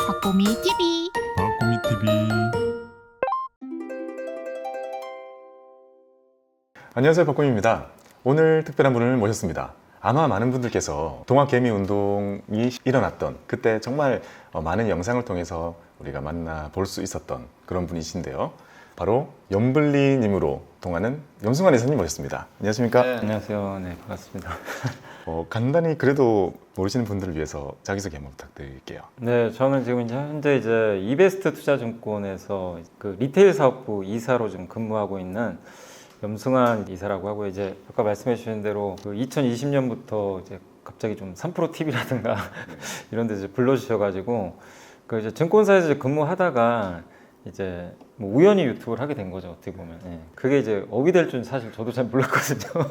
박보미 TV. 박보미 TV. 안녕하세요, 박보미입니다. 오늘 특별한 분을 모셨습니다. 아마 많은 분들께서 동학개미 운동이 일어났던 그때 정말 많은 영상을 통해서 우리가 만나볼 수 있었던 그런 분이신데요. 바로 염블리님으로 동하는 염승환 이사님 모셨습니다. 안녕하십니까? 네, 안녕하세요. 네, 반갑습니다. 간단히 그래도 모르시는 분들을 위해서 자기소개 한번 부탁드릴게요. 네, 저는 지금 현재 이베스트 투자증권에서 그 리테일 사업부 이사로 좀 근무하고 있는 염승환 이사라고 하고, 이제 아까 말씀해 주신 대로 그 2020년부터 이제 갑자기 좀 3프로 TV라든가 이런 데 이제 불러주셔가지고 그 이제 증권사에서 근무하다가 이제 뭐 우연히 유튜브를 하게 된 거죠, 어떻게 보면. 예. 그게 이제 업이 될 줄 사실 저도 잘 몰랐거든요.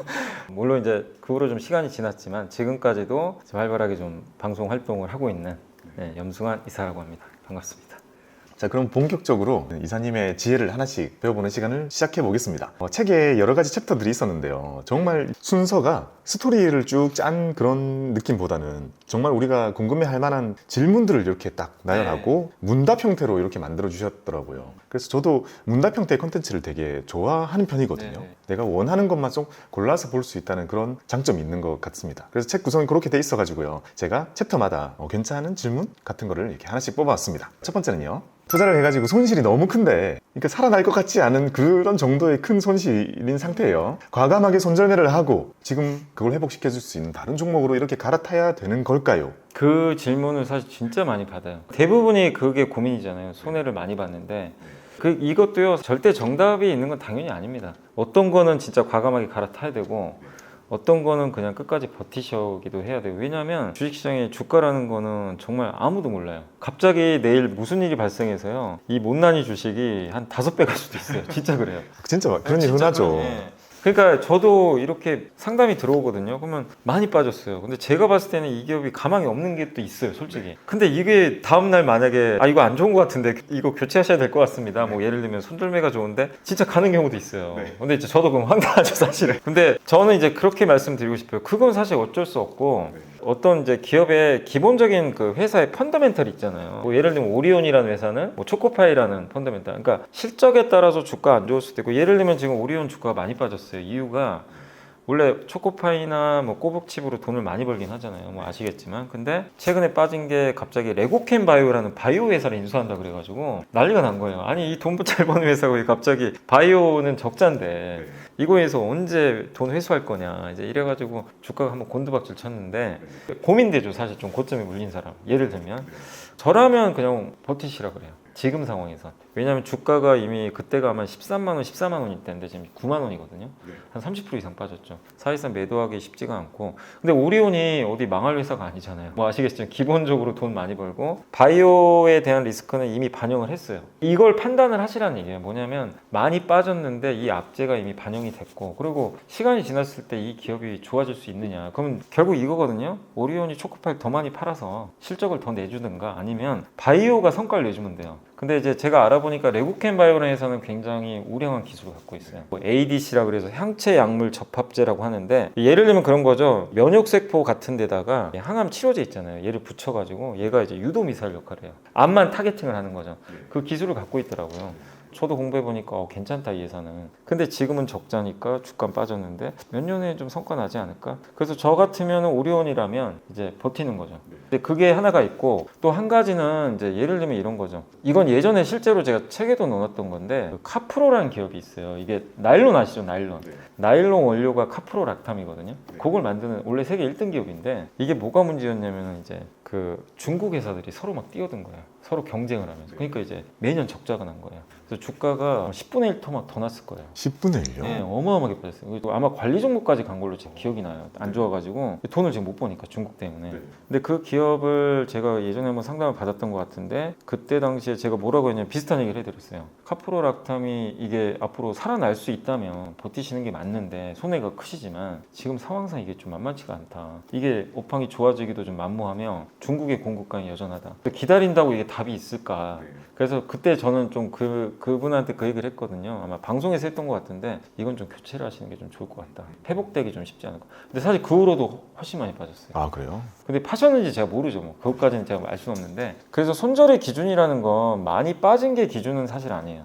물론 이제 그 후로 좀 시간이 지났지만 지금까지도 활발하게 좀 방송 활동을 하고 있는 염승환 이사라고 합니다. 반갑습니다. 자, 그럼 본격적으로 이사님의 지혜를 하나씩 배워보는 시간을 시작해 보겠습니다. 책에 여러 가지 챕터들이 있었는데요. 정말 순서가 스토리를 쭉 짠 그런 느낌보다는 정말 우리가 궁금해할 만한 질문들을 이렇게 딱 나열하고 문답 형태로 이렇게 만들어 주셨더라고요. 그래서 저도 문답 형태의 컨텐츠를 되게 좋아하는 편이거든요. 네네. 내가 원하는 것만 좀 골라서 볼 수 있다는 그런 장점이 있는 것 같습니다. 그래서 책 구성이 그렇게 돼 있어가지고요. 제가 챕터마다 괜찮은 질문 같은 거를 이렇게 하나씩 뽑아왔습니다. 첫 번째는요. 투자를 해가지고 손실이 너무 큰데, 그러니까 살아날 것 같지 않은 그런 정도의 큰 손실인 상태예요. 과감하게 손절매를 하고 지금 그걸 회복시켜줄 수 있는 다른 종목으로 이렇게 갈아타야 되는 걸까요? 그 질문을 사실 진짜 많이 받아요. 대부분이 그게 고민이잖아요. 손해를 많이 봤는데 이것도요, 절대 정답이 있는 건 당연히 아닙니다. 어떤 거는 진짜 과감하게 갈아타야 되고 어떤 거는 그냥 끝까지 버티셔기도 해야 돼요. 왜냐하면 주식시장의 주가라는 거는 정말 아무도 몰라요. 갑자기 내일 무슨 일이 발생해서요, 이 못난이 주식이 한 5배 갈 수도 있어요. 진짜 그래요. 진짜 그런 일 흔하죠. 그러니까 저도 이렇게 상담이 들어오거든요. 그러면 많이 빠졌어요. 근데 제가 봤을 때는 이 기업이 가망이 없는 게 또 있어요, 솔직히. 근데 이게 다음날 만약에 이거 안 좋은 것 같은데 이거 교체하셔야 될 것 같습니다. 뭐 예를 들면 손절매가 좋은데 진짜 가는 경우도 있어요. 근데 이제 저도 그럼 황당하죠, 사실은. 근데 저는 이제 그렇게 말씀드리고 싶어요. 그건 사실 어쩔 수 없고, 어떤 이제 기업의 기본적인 그 회사의 펀더멘털이 있잖아요. 뭐 예를 들면 오리온이라는 회사는 뭐 초코파이라는 펀더멘털, 그러니까 실적에 따라서 주가 안 좋을 수도 있고, 예를 들면 지금 오리온 주가가 많이 빠졌어요. 이유가 원래 초코파이나 뭐 꼬북칩으로 돈을 많이 벌긴 하잖아요. 뭐 아시겠지만. 근데 최근에 빠진 게 갑자기 레고캠 바이오라는 바이오 회사를 인수한다 그래가지고 난리가 난 거예요. 아니, 이 돈 잘 버는 회사가 왜 갑자기 바이오는 적자인데 이거에서 언제 돈 회수할 거냐, 이제 이래가지고 주가가 한번 곤두박질 쳤는데 고민되죠, 사실. 좀 고점에 물린 사람. 예를 들면 저라면 그냥 버티시라 그래요, 지금 상황에서. 왜냐하면 주가가 이미 그때가 아마 13만 원, 14만 원일 때인데 지금 9만 원이거든요. 한 30% 이상 빠졌죠. 사실상 매도하기 쉽지가 않고. 근데 오리온이 어디 망할 회사가 아니잖아요. 뭐 아시겠지만 기본적으로 돈 많이 벌고 바이오에 대한 리스크는 이미 반영을 했어요. 이걸 판단을 하시라는 얘기예요. 뭐냐면 많이 빠졌는데 이 악재가 이미 반영이 됐고, 그리고 시간이 지났을 때 이 기업이 좋아질 수 있느냐. 그러면 결국 이거거든요. 오리온이 초코파이 더 많이 팔아서 실적을 더 내주든가, 아니면 바이오가 성과를 내주면 돼요. 근데 이제 제가 알아보니까 레고캠 바이오렌에서는 굉장히 우량한 기술을 갖고 있어요. 뭐 ADC라고 그래서 향체 약물 접합제라고 하는데, 예를 들면 그런 거죠. 면역세포 같은 데다가 항암 치료제 있잖아요. 얘를 붙여가지고 얘가 이제 유도 미사일 역할을 해요. 암만 타겟팅을 하는 거죠. 그 기술을 갖고 있더라고요. 저도 공부해보니까 괜찮다, 이 회사는. 근데 지금은 적자니까 주가 빠졌는데 몇 년에 좀 성과 나지 않을까? 그래서 저 같으면 오리온이라면 이제 버티는 거죠. 근데 그게 하나가 있고, 또 한 가지는 이제 예를 들면 이런 거죠. 이건 예전에 실제로 제가 책에도 넣어놨던 건데, 그 카프로라는 기업이 있어요. 이게 나일론 아시죠? 나일론. 나일론 원료가 카프로락탐이거든요. 그걸 만드는 원래 세계 1등 기업인데, 이게 뭐가 문제였냐면 이제 그 중국 회사들이 서로 막 뛰어든 거예요. 서로 경쟁을 하면서. 그러니까 이제 매년 적자가 난 거예요. 그래서 주가가 10분의 1토막 더 났을 거예요. 10분의 1요? 네, 어마어마하게 빠졌어요. 아마 관리 종목까지 간 걸로 제 기억이 나요. 안 좋아가지고 돈을 지금 못 버니까, 중국 때문에. 근데 그 기업을 제가 예전에 한번 상담을 받았던 것 같은데, 그때 당시에 제가 뭐라고 했냐면 비슷한 얘기를 해드렸어요. 카프로락탐이 이게 앞으로 살아날 수 있다면 버티시는 게 맞는데 손해가 크시지만 지금 상황상 이게 좀 만만치가 않다. 이게 업황이 좋아지기도 좀 만무하며 중국의 공급강이 여전하다. 기다린다고 이게 답이 있을까? 그래서 그때 저는 좀 그분한테 그 얘기를 했거든요. 아마 방송에서 했던 것 같은데 이건 좀 교체를 하시는 게 좀 좋을 것 같다. 회복되기 좀 쉽지 않을 것 같다. 근데 사실 그 후로도 훨씬 많이 빠졌어요. 아 그래요? 근데 파셨는지 제가 모르죠. 뭐 그것까지는 제가 알 수는 없는데 그래서 손절의 기준이라는 건 많이 빠진 게 기준은 사실 아니에요.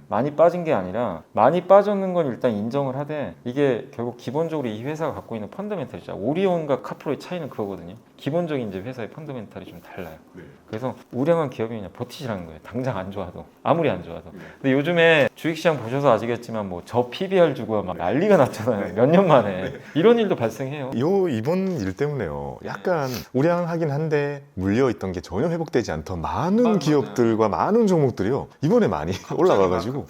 많이 빠진 게 아니라 많이 빠졌는 건 일단 인정을 하되 이게 결국 기본적으로 이 회사가 갖고 있는 펀더멘탈이죠. 오리온과 카프로의 차이는 그거거든요. 기본적인 이제 회사의 펀더멘탈이 좀 달라요. 그래서 우량한 기업이 그냥 버티시라는 거예요. 당장 안 좋아도 아무리 안 좋아도. 근데 요즘에 주식시장 보셔서 아시겠지만 뭐 저 PBR 주고 막 난리가 났잖아요. 몇 년 만에 이런 일도 발생해요. 이번 일 때문에요. 약간 우량하긴 한데 물려있던 게 전혀 회복되지 않던 많은 기업들과 많은 종목들이요. 이번에 많이 올라가가지고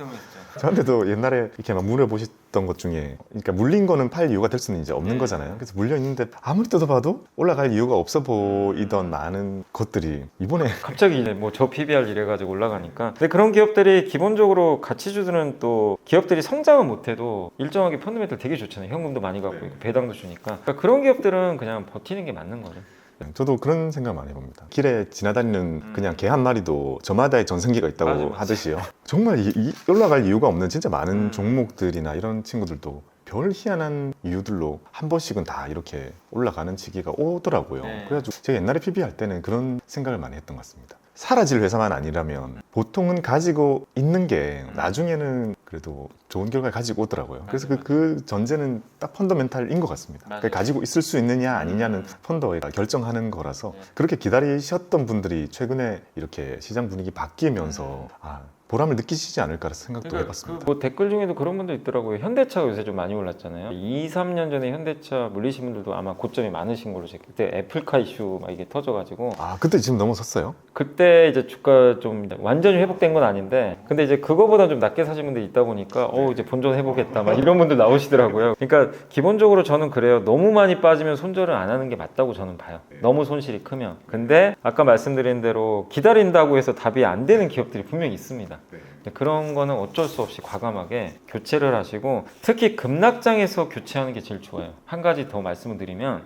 저한테도 옛날에 이렇게 막 물어보셨던 것 중에 그러니까 물린 거는 팔 이유가 될 수는 이제 없는 거잖아요. 그래서 물려 있는데 아무리 뜯어봐도 올라갈 이유가 없어 보이던 많은 것들이 이번에 갑자기 이제 뭐 저 PBR 이래가지고 올라가니까. 근데 그런 기업들이 기본적으로 가치주들은 또 기업들이 성장은 못해도 일정하게 펀더멘털 되게 좋잖아요. 현금도 많이 갖고 있고 배당도 주니까. 그러니까 그런 기업들은 그냥 버티는 게 맞는 거죠. 저도 그런 생각 많이 해봅니다. 길에 지나다니는 그냥 개 한 마리도 저마다의 전성기가 있다고 맞아. 하듯이요. 정말 올라갈 이유가 없는 진짜 많은 종목들이나 이런 친구들도 별 희한한 이유들로 한 번씩은 다 이렇게 올라가는 시기가 오더라고요. 그래가지고 제가 옛날에 PB 할 때는 그런 생각을 많이 했던 것 같습니다. 사라질 회사만 아니라면 보통은 가지고 있는 게 나중에는 그래도 좋은 결과를 가지고 오더라고요. 그래서 그 전제는 딱 펀더멘탈인 것 같습니다. 그러니까 가지고 있을 수 있느냐 아니냐는 펀더가 결정하는 거라서 그렇게 기다리셨던 분들이 최근에 이렇게 시장 분위기 바뀌면서 보람을 느끼시지 않을까 생각도 해봤습니다. 뭐 댓글 중에도 그런 분도 있더라고요. 현대차가 요새 좀 많이 올랐잖아요. 2, 3년 전에 현대차 물리신 분들도 아마 고점이 많으신 걸로 제가 그때 애플카 이슈 막 이게 터져가지고 그때 지금 넘어섰어요? 그때 이제 주가 좀 완전히 회복된 건 아닌데 근데 이제 그거보다 좀 낮게 사신 분들이 있다 보니까 이제 본전해보겠다 막 이런 분들 나오시더라고요. 그러니까 기본적으로 저는 그래요. 너무 많이 빠지면 손절을 안 하는 게 맞다고 저는 봐요. 너무 손실이 크면. 근데 아까 말씀드린 대로 기다린다고 해서 답이 안 되는 기업들이 분명히 있습니다. 그런 거는 어쩔 수 없이 과감하게 교체를 하시고 특히 급락장에서 교체하는 게 제일 좋아요. 한 가지 더 말씀을 드리면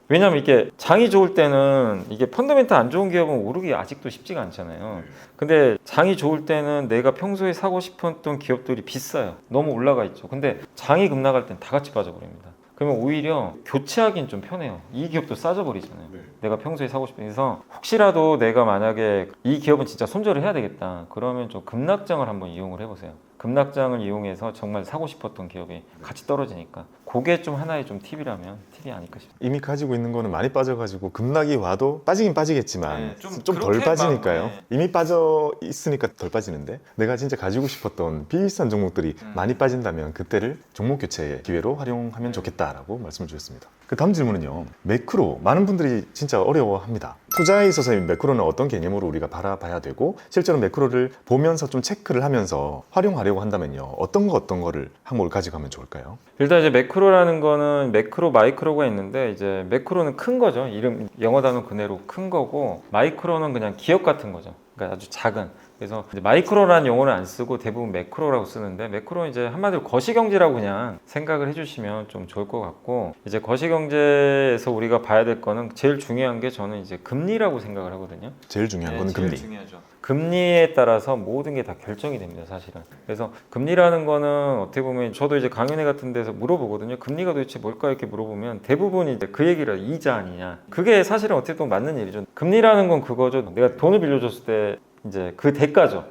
왜냐면 이게 장이 좋을 때는 이게 펀더멘탈 안 좋은 기업은 오르기 아직도 쉽지가 않잖아요. 근데 장이 좋을 때는 내가 평소에 사고 싶었던 기업들이 비싸요. 너무 올라가 있죠. 근데 장이 급락할 땐 다 같이 빠져버립니다. 그러면 오히려 교체하기는 좀 편해요. 이 기업도 싸져버리잖아요. 내가 평소에 사고 싶은. 그래서 혹시라도 내가 만약에 이 기업은 진짜 손절을 해야 되겠다. 그러면 좀 급락장을 한번 이용을 해보세요. 급락장을 이용해서 정말 사고 싶었던 기업이 같이 떨어지니까 그게 좀 하나의 좀 팁이라면 팁이 아닐까 싶어요. 이미 가지고 있는 거는 많이 빠져가지고 급락이 와도 빠지긴 빠지겠지만 좀 덜 빠지니까요. 이미 빠져 있으니까 덜 빠지는데 내가 진짜 가지고 싶었던 비싼 종목들이 많이 빠진다면 그때를 종목 교체의 기회로 활용하면 좋겠다라고 말씀을 주셨습니다. 그 다음 질문은요. 매크로 많은 분들이 진짜 어려워합니다. 투자에 있어서 매크로는 어떤 개념으로 우리가 바라봐야 되고 실제로 매크로를 보면서 좀 체크를 하면서 활용하려고 한다면요. 어떤 거를 항목을 가져가면 좋을까요? 일단 이제 매크로라는 거는 매크로, 마이크로가 있는데 이제 매크로는 큰 거죠. 이름 영어 단어 그대로 큰 거고 마이크로는 그냥 기업 같은 거죠. 그러니까 아주 작은. 그래서 이제 마이크로라는 용어를 안 쓰고 대부분 매크로라고 쓰는데 매크로는 이제 한마디로 거시경제라고 그냥 생각을 해주시면 좀 좋을 것 같고 이제 거시경제에서 우리가 봐야 될 거는 제일 중요한 게 저는 이제 금리라고 생각을 하거든요. 제일 중요한 건 금리. 중요하죠. 금리에 따라서 모든 게 다 결정이 됩니다, 사실은. 그래서 금리라는 거는 어떻게 보면 저도 이제 강연회 같은 데서 물어보거든요. 금리가 도대체 뭘까 이렇게 물어보면 대부분이 이제 그 얘기를 이자 아니냐. 그게 사실은 어떻게 보면 맞는 일이죠. 금리라는 건 그거죠. 내가 돈을 빌려줬을 때 이제 그 대가죠.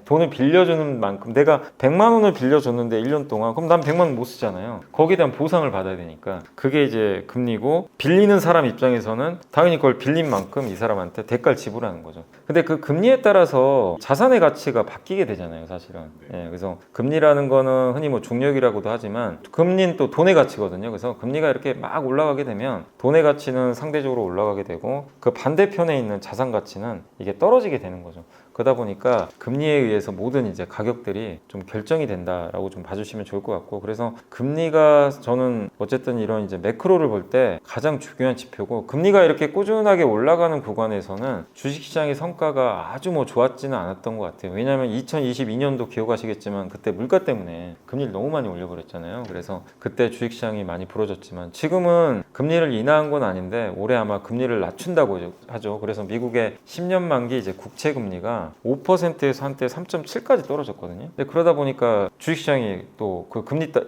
돈을 빌려주는 만큼 내가 100만 원을 빌려줬는데 1년 동안 그럼 난 100만 원 못 쓰잖아요. 거기에 대한 보상을 받아야 되니까 그게 이제 금리고 빌리는 사람 입장에서는 당연히 그걸 빌린 만큼 이 사람한테 대가를 지불하는 거죠. 근데 그 금리에 따라서 자산의 가치가 바뀌게 되잖아요, 사실은. 그래서 금리라는 거는 흔히 뭐 중력이라고도 하지만 금리는 또 돈의 가치거든요. 그래서 금리가 이렇게 막 올라가게 되면 돈의 가치는 상대적으로 올라가게 되고 그 반대편에 있는 자산 가치는 이게 떨어지게 되는 거죠. 그러다 보니까 금리에 의해서 모든 이제 가격들이 좀 결정이 된다라고 좀 봐주시면 좋을 것 같고, 그래서 금리가 저는 어쨌든 이런 이제 매크로를 볼 때 가장 중요한 지표고, 금리가 이렇게 꾸준하게 올라가는 구간에서는 주식시장의 성과가 아주 뭐 좋았지는 않았던 것 같아요. 왜냐하면 2022년도 기억하시겠지만 그때 물가 때문에 금리를 너무 많이 올려버렸잖아요. 그래서 그때 주식시장이 많이 부러졌지만, 지금은 금리를 인하한 건 아닌데 올해 아마 금리를 낮춘다고 하죠. 그래서 미국의 10년 만기 이제 국채 금리가 5%에서 한때 3.7까지 떨어졌거든요. 근데 그러다 보니까 주식시장이 또 그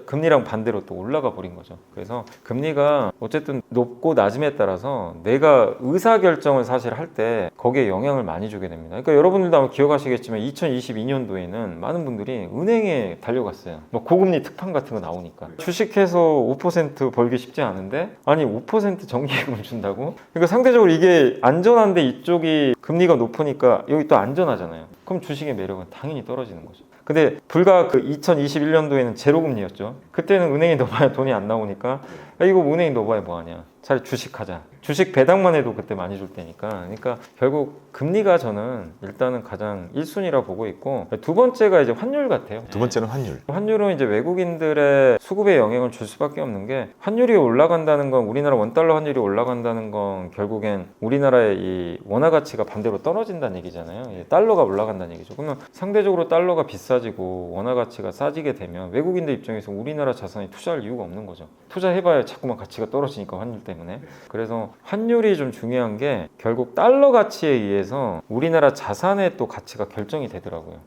금리랑 반대로 또 올라가 버린 거죠. 그래서 금리가 어쨌든 높고 낮음에 따라서 내가 의사 결정을 사실 할 때 거기에 영향을 많이 주게 됩니다. 그러니까 여러분들도 아마 기억하시겠지만 2022년도에는 많은 분들이 은행에 달려갔어요. 뭐 고금리 특판 같은 거 나오니까 주식해서 5% 벌기 쉽지 않은데, 아니 5% 정기예금을 준다고? 그러니까 상대적으로 이게 안전한데 이쪽이 금리가 높으니까 여기 또 안전하잖아요. 그럼 주식의 매력은 당연히 떨어지는 거죠. 근데 불과 그 2021년도에는 제로금리였죠. 그때는 은행에 넣어봐야 돈이 안 나오니까, 야, 이거 은행에 넣어봐야 뭐하냐, 차라리 주식하자. 주식 배당만 해도 그때 많이 줄 테니까. 그러니까 결국 금리가 저는 일단은 가장 1순위라 보고 있고, 두 번째가 이제 환율 같아요. 두 번째는 환율. 환율은 이제 외국인들의 수급에 영향을 줄 수밖에 없는 게, 환율이 올라간다는 건, 우리나라 원달러 환율이 올라간다는 건 결국엔 우리나라의 이 원화 가치가 반대로 떨어진다는 얘기잖아요. 달러가 올라간다는 얘기죠. 그러면 상대적으로 달러가 비싸지고 원화 가치가 싸지게 되면 외국인들 입장에서 우리나라 자산에 투자할 이유가 없는 거죠. 투자해봐야 자꾸만 가치가 떨어지니까, 환율 때문에. 그래서 환율이 좀 중요한 게, 결국 달러 가치에 의해서 우리나라 자산의 또 가치가 결정이 되더라고요.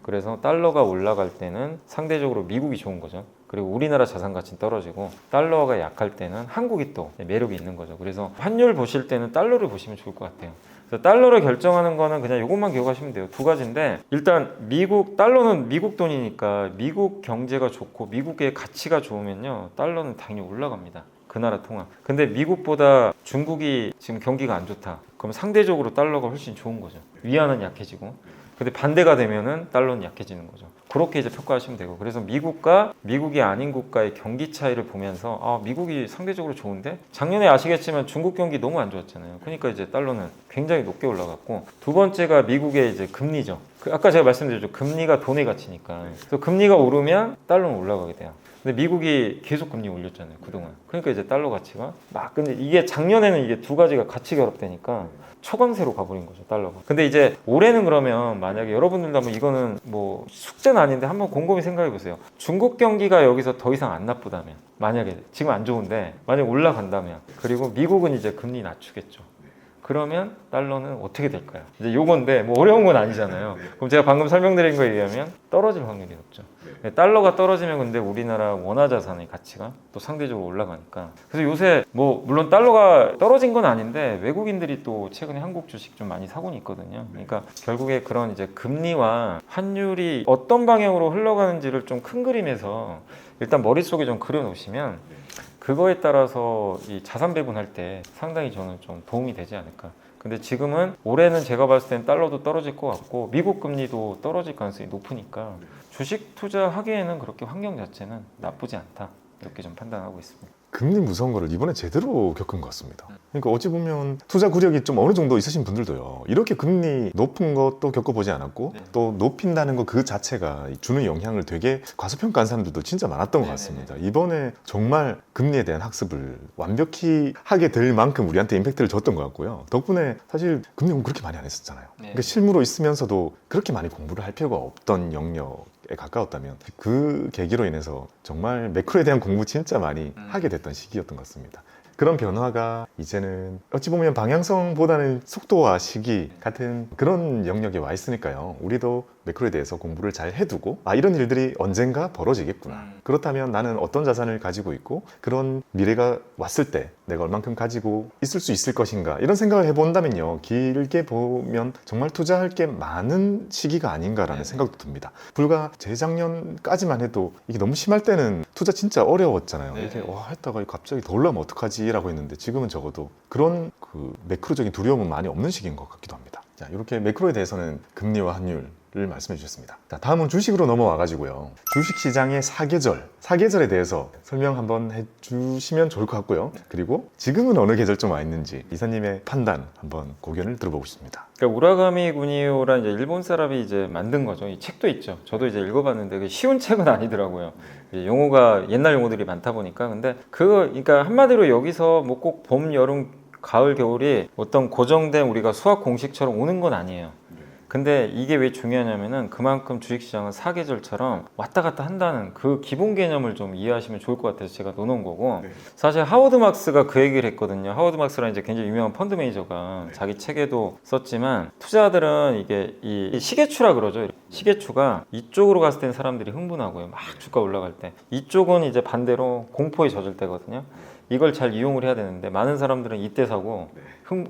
그래서 달러가 올라갈 때는 상대적으로 미국이 좋은 거죠. 그리고 우리나라 자산 가치는 떨어지고, 달러가 약할 때는 한국이 또 매력이 있는 거죠. 그래서 환율 보실 때는 달러를 보시면 좋을 것 같아요. 그래서 달러를 결정하는 거는 그냥 이것만 기억하시면 돼요. 두 가지인데, 일단 달러는 미국 돈이니까 미국 경제가 좋고 미국의 가치가 좋으면요, 달러는 당연히 올라갑니다. 그 나라 통화. 근데 미국보다 중국이 지금 경기가 안 좋다. 그럼 상대적으로 달러가 훨씬 좋은 거죠. 위안은 약해지고. 근데 반대가 되면은 달러는 약해지는 거죠. 그렇게 이제 평가하시면 되고, 그래서 미국과 미국이 아닌 국가의 경기 차이를 보면서, 아, 미국이 상대적으로 좋은데? 작년에 아시겠지만 중국 경기 너무 안 좋았잖아요. 그러니까 이제 달러는 굉장히 높게 올라갔고, 두 번째가 미국의 이제 금리죠. 아까 제가 말씀드렸죠. 금리가 돈의 가치니까. 그래서 금리가 오르면 달러는 올라가게 돼요. 근데 미국이 계속 금리 올렸잖아요, 그동안. 그러니까 이제 달러 가치가 근데 이게 작년에는 이게 두 가지가 같이 결합되니까 초강세로 가버린 거죠, 달러가. 근데 이제 올해는, 그러면 만약에 여러분들도 한번, 이거는 뭐 숙제는 아닌데 한번 곰곰이 생각해 보세요. 중국 경기가 여기서 더 이상 안 나쁘다면, 만약에 지금 안 좋은데 만약에 올라간다면, 그리고 미국은 이제 금리 낮추겠죠. 그러면 달러는 어떻게 될까요? 이제 요건데 뭐 어려운 건 아니잖아요. 그럼 제가 방금 설명드린 거에 의하면 떨어질 확률이 높죠. 달러가 떨어지면 근데 우리나라 원화 자산의 가치가 또 상대적으로 올라가니까. 그래서 요새 뭐 물론 달러가 떨어진 건 아닌데 외국인들이 또 최근에 한국 주식 좀 많이 사고는 있거든요. 그러니까 결국에 그런 이제 금리와 환율이 어떤 방향으로 흘러가는지를 좀 큰 그림에서 일단 머릿속에 좀 그려 놓으시면, 그거에 따라서 이 자산 배분할 때 상당히 저는 좀 도움이 되지 않을까. 근데 지금은 올해는 제가 봤을 땐 달러도 떨어질 것 같고 미국 금리도 떨어질 가능성이 높으니까 주식 투자하기에는 그렇게 환경 자체는 나쁘지 않다, 이렇게 좀 판단하고 있습니다. 금리 무서운 거를 이번에 제대로 겪은 것 같습니다. 그러니까 어찌 보면 투자 구력이 좀 어느 정도 있으신 분들도요, 이렇게 금리 높은 것도 겪어보지 않았고 또 높인다는 것 그 자체가 주는 영향을 되게 과소평가한 사람들도 진짜 많았던 것 같습니다. 이번에 정말 금리에 대한 학습을 완벽히 하게 될 만큼 우리한테 임팩트를 줬던 것 같고요. 덕분에 사실 금리 공부 그렇게 많이 안 했었잖아요. 그러니까 실무로 있으면서도 그렇게 많이 공부를 할 필요가 없던 영역에 가까웠다면, 그 계기로 인해서 정말 매크로에 대한 공부 진짜 많이 하게 됐던 시기였던 것 같습니다. 그런 변화가 이제는 어찌 보면 방향성보다는 속도와 시기 같은 그런 영역에 와 있으니까요. 우리도 매크로에 대해서 공부를 잘 해두고, 이런 일들이 언젠가 벌어지겠구나. 그렇다면 나는 어떤 자산을 가지고 있고, 그런 미래가 왔을 때 내가 얼만큼 가지고 있을 수 있을 것인가, 이런 생각을 해본다면요, 길게 보면 정말 투자할 게 많은 시기가 아닌가라는 생각도 듭니다. 불과 재작년까지만 해도 이게 너무 심할 때는 투자 진짜 어려웠잖아요. 이게 했다가 갑자기 더 올라오면 어떡하지? 라고 했는데, 지금은 적어도 그런 그 매크로적인 두려움은 많이 없는 시기인 것 같기도 합니다. 자, 이렇게 매크로에 대해서는 금리와 환율을 말씀해 주셨습니다. 자, 다음은 주식으로 넘어와 가지고요. 주식 시장의 사계절에 대해서 설명 한번 해 주시면 좋을 것 같고요. 그리고 지금은 어느 계절쯤 와 있는지 이사님의 판단 한번 고견을 들어보고 싶습니다. 그러니까 우라가미 군이오란 이제 일본 사람이 이제 만든 거죠. 이 책도 있죠. 저도 이제 읽어봤는데 그게 쉬운 책은 아니더라고요. 용어가 옛날 용어들이 많다 보니까. 근데 그러니까 한마디로 여기서 뭐 꼭 봄, 여름, 가을, 겨울이 어떤 고정된 우리가 수학 공식처럼 오는 건 아니에요. 근데 이게 왜 중요하냐면은 그만큼 주식시장은 사계절처럼 왔다 갔다 한다는 그 기본 개념을 좀 이해하시면 좋을 것 같아서 제가 넣어놓은 거고, 사실 하워드 막스가 그 얘기를 했거든요. 하워드 막스라는 이제 굉장히 유명한 펀드 매니저가 자기 책에도 썼지만, 투자들은 이게 이 시계추라 그러죠. 시계추가 이쪽으로 갔을 때는 사람들이 흥분하고요. 막 주가 올라갈 때. 이쪽은 이제 반대로 공포에 젖을 때거든요. 이걸 잘 이용을 해야 되는데 많은 사람들은 이때 사고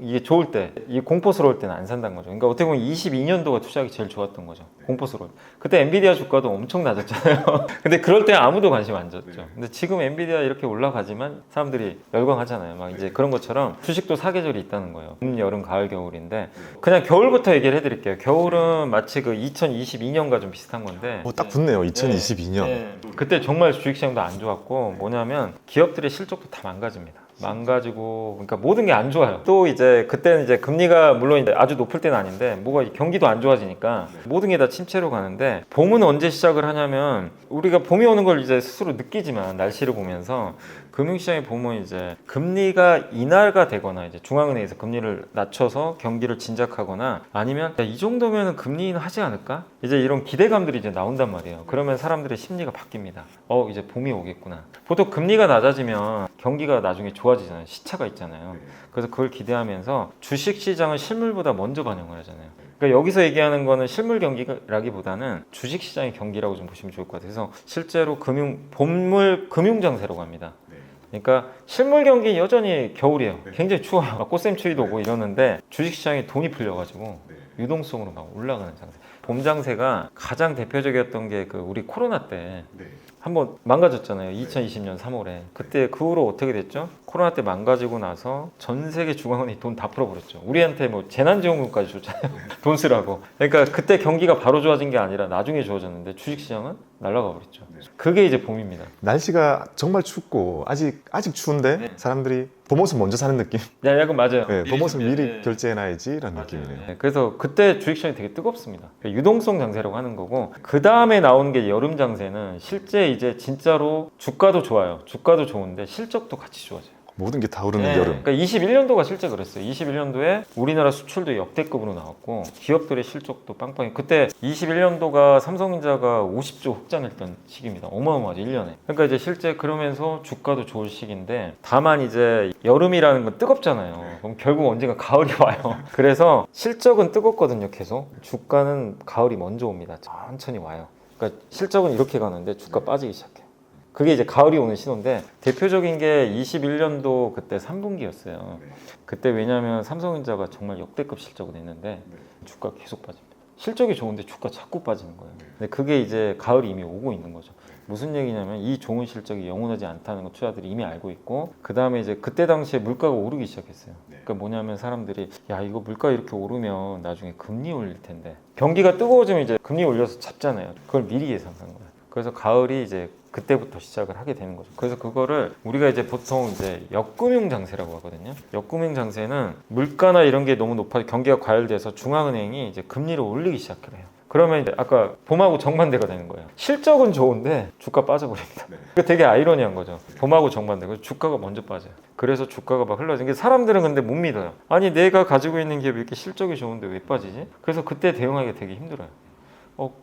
이게 좋을 때, 이 공포스러울 때는 안 산다는 거죠. 그러니까 어떻게 보면 22년도가 투자하기 제일 좋았던 거죠. 공포스러울 때. 그때 엔비디아 주가도 엄청 낮았잖아요. 근데 그럴 때 아무도 관심 안 줬죠. 근데 지금 엔비디아 이렇게 올라가지만 사람들이 열광하잖아요. 막 이제 그런 것처럼 주식도 사계절이 있다는 거예요. 봄, 여름, 가을, 겨울인데 그냥 겨울부터 얘기를 해드릴게요. 겨울은 마치 그 2022년과 좀 비슷한 건데 딱 붙네요. 2022년. 그때 정말 주식시장도 안 좋았고, 뭐냐면 기업들의 실적도 다 망가집니다. 망가지고, 그러니까 모든 게 안 좋아요. 또 이제 그때는 이제 금리가 물론 이제 아주 높을 때는 아닌데 뭐가 경기도 안 좋아지니까 모든 게 다 침체로 가는데, 봄은 언제 시작을 하냐면 우리가 봄이 오는 걸 이제 스스로 느끼지만 날씨를 보면서 금융시장에 보면 이제 금리가 인하가 되거나 이제 중앙은행에서 금리를 낮춰서 경기를 진작하거나 아니면 야, 이 정도면 금리 인하하지 않을까? 이제 이런 기대감들이 이제 나온단 말이에요. 그러면 사람들의 심리가 바뀝니다. 이제 봄이 오겠구나. 보통 금리가 낮아지면 경기가 나중에 좋아지잖아요. 시차가 있잖아요. 그래서 그걸 기대하면서 주식시장은 실물보다 먼저 반영을 하잖아요. 그러니까 여기서 얘기하는 거는 실물 경기라기보다는 주식시장의 경기라고 좀 보시면 좋을 것 같아요. 그래서 실제로 봄물 금융장세라고 합니다. 그러니까 실물 경기 여전히 겨울이에요. 굉장히 추워요. 꽃샘추위도 오고 이러는데 주식시장에 돈이 풀려가지고 유동성으로 막 올라가는 장세. 봄 장세가 가장 대표적이었던 게 그 우리 코로나 때 한번 망가졌잖아요. 2020년 3월에. 그때 그 후로 어떻게 됐죠? 코로나 때 망가지고 나서 전 세계 중앙은행이 돈 다 풀어버렸죠. 우리한테 뭐 재난지원금까지 줬잖아요. 돈 쓰라고. 그러니까 그때 경기가 바로 좋아진 게 아니라 나중에 좋아졌는데 주식시장은 날아가 버렸죠. 그게 이제 봄입니다. 날씨가 정말 춥고 아직 추운데 사람들이 봄옷을 먼저 사는 느낌? 야, 약간 맞아요. 봄옷을 미리 결제해놔야지 라는 느낌이네요. 네, 그래서 그때 주식시장이 되게 뜨겁습니다. 유동성 장세라고 하는 거고, 그 다음에 나온 게 여름 장세는 실제 이제 진짜로 주가도 좋아요. 주가도 좋은데 실적도 같이 좋아져요. 모든 게 다 오르는 여름. 그러니까 21년도가 실제 그랬어요. 21년도에 우리나라 수출도 역대급으로 나왔고 기업들의 실적도 빵빵해. 그때 21년도가 삼성전자가 50조 흑자냈던 시기입니다. 어마어마하죠, 1년에. 그러니까 이제 실제 그러면서 주가도 좋을 시기인데, 다만 이제 여름이라는 건 뜨겁잖아요. 그럼 결국 언젠가 가을이 와요. 그래서 실적은 뜨겁거든요, 계속. 주가는 가을이 먼저 옵니다. 천천히 와요. 그러니까 실적은 이렇게 가는데 주가 빠지기 시작해요. 그게 이제 가을이 오는 신호인데, 대표적인 게 21년도 그때 3분기였어요. 그때 왜냐하면 삼성전자가 정말 역대급 실적을 냈는데 주가 계속 빠집니다. 실적이 좋은데 주가 자꾸 빠지는 거예요. 근데 그게 이제 가을이 이미 오고 있는 거죠. 무슨 얘기냐면 이 좋은 실적이 영원하지 않다는 거 투자들이 이미 알고 있고, 그 다음에 이제 그때 당시에 물가가 오르기 시작했어요. 그러니까 뭐냐면 사람들이 야, 이거 물가 이렇게 오르면 나중에 금리 올릴 텐데, 경기가 뜨거워지면 이제 금리 올려서 잡잖아요. 그걸 미리 예상한 거예요. 그래서 가을이 이제 그때부터 시작을 하게 되는 거죠. 그래서 그거를 우리가 이제 보통 이제 역금융 장세라고 하거든요. 역금융 장세는 물가나 이런 게 너무 높아 경기가 과열돼서 중앙은행이 이제 금리를 올리기 시작을 해요. 그러면 이제 아까 봄하고 정반대가 되는 거예요. 실적은 좋은데 주가 빠져버립니다. 그러니까 되게 아이러니한 거죠. 봄하고 정반대고 주가가 먼저 빠져요. 그래서 주가가 막 흘러지는 게, 사람들은 근데 못 믿어요. 아니 내가 가지고 있는 기업이 이렇게 실적이 좋은데 왜 빠지지? 그래서 그때 대응하기가 되게 힘들어요.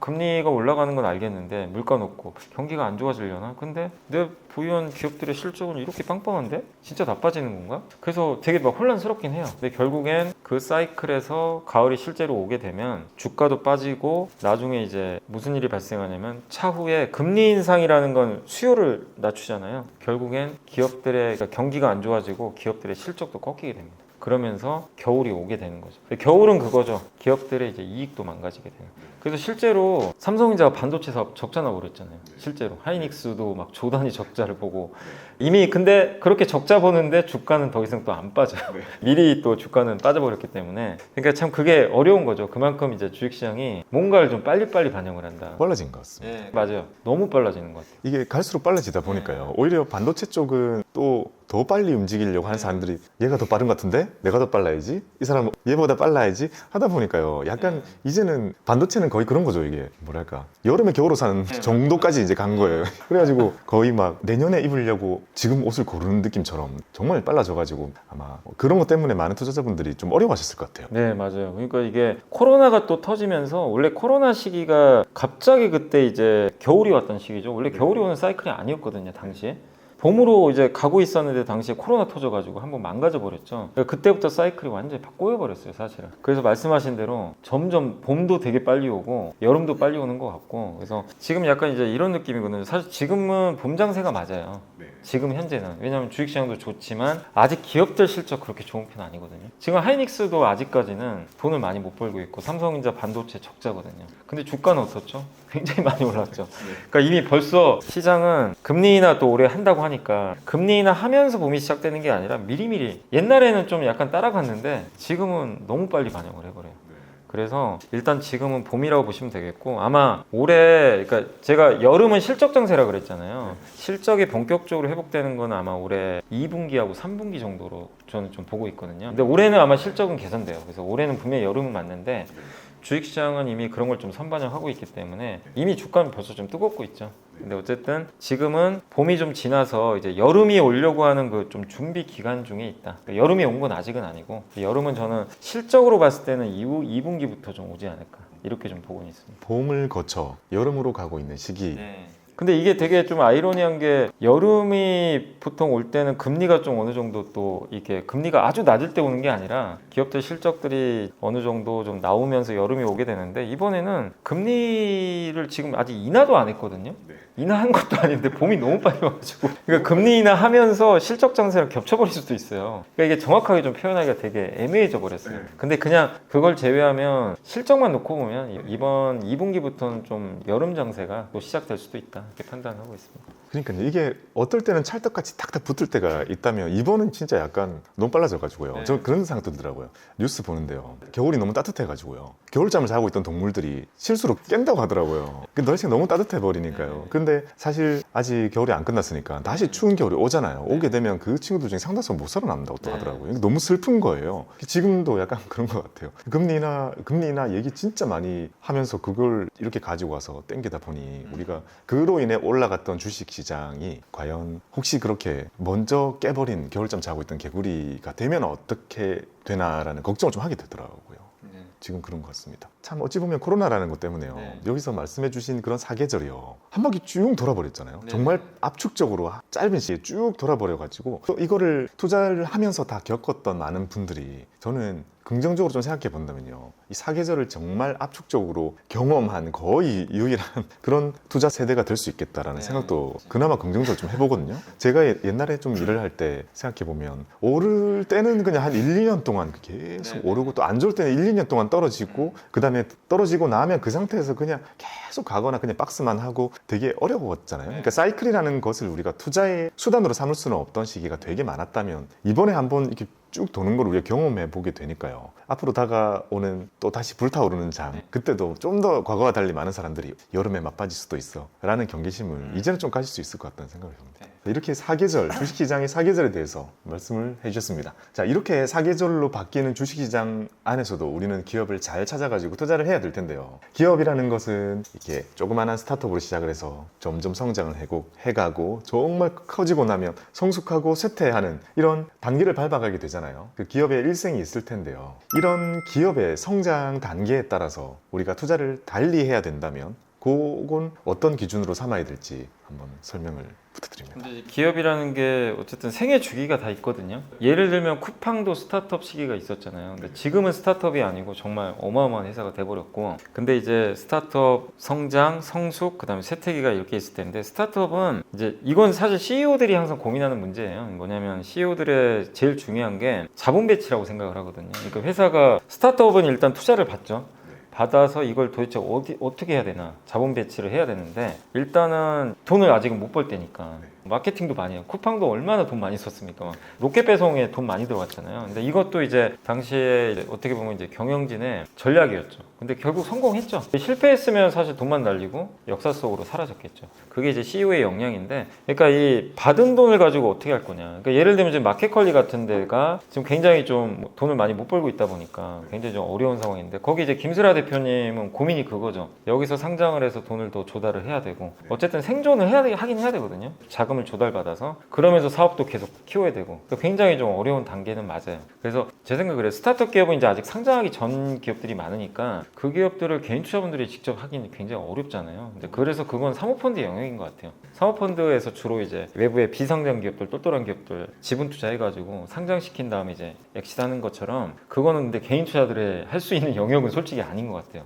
금리가 올라가는 건 알겠는데 물가 높고 경기가 안 좋아지려나? 근데 내 보유한 기업들의 실적은 이렇게 빵빵한데? 진짜 나빠지는 건가? 그래서 되게 막 혼란스럽긴 해요. 근데 결국엔 그 사이클에서 가을이 실제로 오게 되면 주가도 빠지고, 나중에 이제 무슨 일이 발생하냐면 차후에 금리 인상이라는 건 수요를 낮추잖아요. 결국엔 기업들의, 그러니까 경기가 안 좋아지고 기업들의 실적도 꺾이게 됩니다. 그러면서 겨울이 오게 되는 거죠. 겨울은 그거죠. 기업들의 이제 이익도 망가지게 돼요. 그래서 실제로 삼성전자가 반도체 사업 적자 나고 그랬잖아요. 실제로 하이닉스도 막 조단위 적자를 보고 이미 근데 그렇게 적자 보는데 주가는 더 이상 또 안 빠져요. 미리 또 주가는 빠져버렸기 때문에 그러니까 참 그게 어려운 거죠. 그만큼 이제 주식시장이 뭔가를 좀 빨리빨리 반영을 한다. 빨라진 것 같습니다. 네, 맞아요. 너무 빨라지는 것 같아요. 이게 갈수록 빨라지다 보니까요. 오히려 반도체 쪽은 또 더 빨리 움직이려고 하는 사람들이 얘가 더 빠른 것 같은데 내가 더 빨라야지 이 사람 얘보다 빨라야지 하다 보니까요. 약간 이제는 반도체는 거의 그런 거죠. 이게 뭐랄까 여름에 겨울옷 사는 정도까지 이제 간 거예요. 그래가지고 거의 막 내년에 입으려고 지금 옷을 고르는 느낌처럼 정말 빨라져가지고 아마 그런 것 때문에 많은 투자자분들이 좀 어려워하셨을 것 같아요. 네, 맞아요. 그러니까 이게 코로나가 또 터지면서 원래 코로나 시기가 갑자기 그때 이제 겨울이 왔던 시기죠. 원래 겨울이 오는 사이클이 아니었거든요, 당시에. 봄으로 이제 가고 있었는데 당시에 코로나 터져가지고 한번 망가져 버렸죠. 그러니까 그때부터 사이클이 완전히 꼬여 버렸어요, 사실은. 그래서 말씀하신 대로 점점 봄도 되게 빨리 오고 여름도 빨리 오는 것 같고 그래서 지금 약간 이제 이런 느낌이거든요. 사실 지금은 봄 장세가 맞아요. 지금 현재는 왜냐하면 주식시장도 좋지만 아직 기업들 실적 그렇게 좋은 편 아니거든요. 지금 하이닉스도 아직까지는 돈을 많이 못 벌고 있고 삼성전자 반도체 적자거든요. 근데 주가는 어떻죠? 굉장히 많이 올랐죠. 그러니까 이미 벌써 시장은 금리 인하 또 올해 한다고 하니까 금리 인하 하면서 봄이 시작되는 게 아니라 미리미리 옛날에는 좀 약간 따라갔는데 지금은 너무 빨리 반영을 해버려요. 그래서 일단 지금은 봄이라고 보시면 되겠고 아마 올해 그러니까 제가 여름은 실적 장세라 그랬잖아요. 실적이 본격적으로 회복되는 건 아마 올해 2분기하고 3분기 정도로 저는 좀 보고 있거든요. 근데 올해는 아마 실적은 개선돼요. 그래서 올해는 분명히 여름은 맞는데 주식시장은 이미 그런 걸 좀 선반영하고 있기 때문에 이미 주가는 벌써 좀 뜨겁고 있죠. 근데 어쨌든 지금은 봄이 좀 지나서 이제 여름이 오려고 하는 그 좀 준비 기간 중에 있다. 그러니까 여름이 온 건 아직은 아니고 여름은 저는 실적으로 봤을 때는 이후 2분기부터 좀 오지 않을까 이렇게 좀 보고 있습니다. 봄을 거쳐 여름으로 가고 있는 시기. 근데 이게 되게 좀 아이러니한 게 여름이 보통 올 때는 금리가 좀 어느 정도 또 이렇게 금리가 아주 낮을 때 오는 게 아니라 기업들 실적들이 어느 정도 좀 나오면서 여름이 오게 되는데 이번에는 금리를 지금 아직 인하도 안 했거든요. 인하한 것도 아닌데 봄이 너무 빨리 와가지고 그러니까 금리 인하하면서 실적 장세랑 겹쳐버릴 수도 있어요. 그러니까 이게 정확하게 좀 표현하기가 되게 애매해져 버렸어요. 근데 그냥 그걸 제외하면 실적만 놓고 보면 이번 2분기부터는 좀 여름 장세가 또 시작될 수도 있다 이렇게 판단하고 있습니다. 그러니까 이게 어떨 때는 찰떡같이 탁탁 붙을 때가 있다면 이번은 진짜 약간 너무 빨라져가지고요. 저 그런 생각 들더라고요. 뉴스 보는데요. 겨울이 너무 따뜻해가지고요. 겨울잠을 자고 있던 동물들이 실수로 깬다고 하더라고요. 날씨가 너무 따뜻해버리니까요. 근데 사실 아직 겨울이 안 끝났으니까 다시 추운 겨울이 오잖아요. 오게 되면 그 친구들 중에 상당수가 못 살아남는다고 또 하더라고요. 너무 슬픈 거예요. 지금도 약간 그런 것 같아요. 금리 인하 얘기 진짜 많이 하면서 그걸 이렇게 가지고 와서 땡기다 보니 우리가 그로 인해 올라갔던 주식 시장이 과연 혹시 그렇게 먼저 깨버린 겨울잠 자고 있던 개구리가 되면 어떻게 되나라는 걱정을 좀 하게 되더라고요. 지금 그런 것 같습니다. 참 어찌 보면 코로나라는 것 때문에요. 여기서 말씀해 주신 그런 사계절이요. 한 바퀴 쭉 돌아버렸잖아요. 정말 압축적으로 짧은 시기에 쭉 돌아버려가지고 또 이거를 투자를 하면서 다 겪었던 많은 분들이 저는 긍정적으로 좀 생각해 본다면요. 이 사계절을 정말 압축적으로 경험한 거의 유일한 그런 투자 세대가 될 수 있겠다라는 생각도 그나마 긍정적으로 좀 해보거든요. 제가 옛날에 좀 일을 할 때 생각해 보면 오를 때는 그냥 한 1, 2년 동안 계속 오르고 또 안 좋을 때는 1, 2년 동안 떨어지고 그 다음에 떨어지고 나면 그 상태에서 그냥 계속 가거나 그냥 박스만 하고 되게 어려웠잖아요. 그러니까 사이클이라는 것을 우리가 투자의 수단으로 삼을 수는 없던 시기가 되게 많았다면 이번에 한번 이렇게 쭉 도는 걸 우리가 경험해 보게 되니까요. 앞으로 다가오는 또 다시 불타오르는 장, 그때도 좀 더 과거와 달리 많은 사람들이 여름에 맞빠질 수도 있어 라는 경계심을 이제는 좀 가질 수 있을 것 같다는 생각을 합니다. 이렇게 사계절, 주식시장의 사계절에 대해서 말씀을 해주셨습니다. 자, 이렇게 사계절로 바뀌는 주식시장 안에서도 우리는 기업을 잘 찾아가지고 투자를 해야 될 텐데요. 기업이라는 것은 이렇게 조그마한 스타트업으로 시작을 해서 점점 성장을 해가고 정말 커지고 나면 성숙하고 쇠퇴하는 이런 단계를 밟아가게 되잖아요. 그 기업의 일생이 있을 텐데요. 이런 기업의 성장 단계에 따라서 우리가 투자를 달리 해야 된다면 그건 어떤 기준으로 삼아야 될지 한번 설명을 부탁드립니다. 근데 기업이라는 게 어쨌든 생애 주기가 다 있거든요. 예를 들면 쿠팡도 스타트업 시기가 있었잖아요. 근데 지금은 스타트업이 아니고 정말 어마어마한 회사가 돼버렸고, 근데 이제 스타트업 성장, 성숙, 그다음에 쇠퇴기가 이렇게 있을 텐데, 스타트업은 이제 이건 사실 CEO들이 항상 고민하는 문제예요. 뭐냐면 CEO들의 제일 중요한 게 자본 배치라고 생각을 하거든요. 그러니까 회사가 스타트업은 일단 투자를 받죠. 받아서 이걸 도대체 어떻게 해야 되나, 자본 배치를 해야 되는데 일단은 돈을 아직은 못 벌 때니까 마케팅도 많이 해요. 쿠팡도 얼마나 돈 많이 썼습니까? 막 로켓 배송에 돈 많이 들어갔잖아요. 근데 이것도 이제 당시에 이제 어떻게 보면 이제 경영진의 전략이었죠. 근데 결국 성공했죠. 실패했으면 사실 돈만 날리고 역사 속으로 사라졌겠죠. 그게 이제 CEO의 역량인데, 그러니까 이 받은 돈을 가지고 어떻게 할 거냐. 그러니까 예를 들면 지금 마켓컬리 같은 데가 지금 굉장히 좀 돈을 많이 못 벌고 있다 보니까 굉장히 좀 어려운 상황인데, 거기 이제 김슬아 대표님은 고민이 그거죠. 여기서 상장을 해서 돈을 더 조달을 해야 되고, 어쨌든 생존을 하긴 해야 되거든요. 자금을 조달받아서. 그러면서 사업도 계속 키워야 되고. 그러니까 굉장히 좀 어려운 단계는 맞아요. 그래서 제 생각에 그래요. 스타트업 기업은 이제 아직 상장하기 전 기업들이 많으니까 그 기업들을 개인 투자분들이 직접 하기는 굉장히 어렵잖아요. 근데 그래서 그건 사모펀드 영역인 것 같아요. 사모펀드에서 주로 이제 외부의 비상장 기업들, 똘똘한 기업들 지분 투자해가지고 상장시킨 다음에 이제 엑시트하는 것처럼, 그거는 근데 개인 투자들의 할 수 있는 영역은 솔직히 아닌 것 같아요.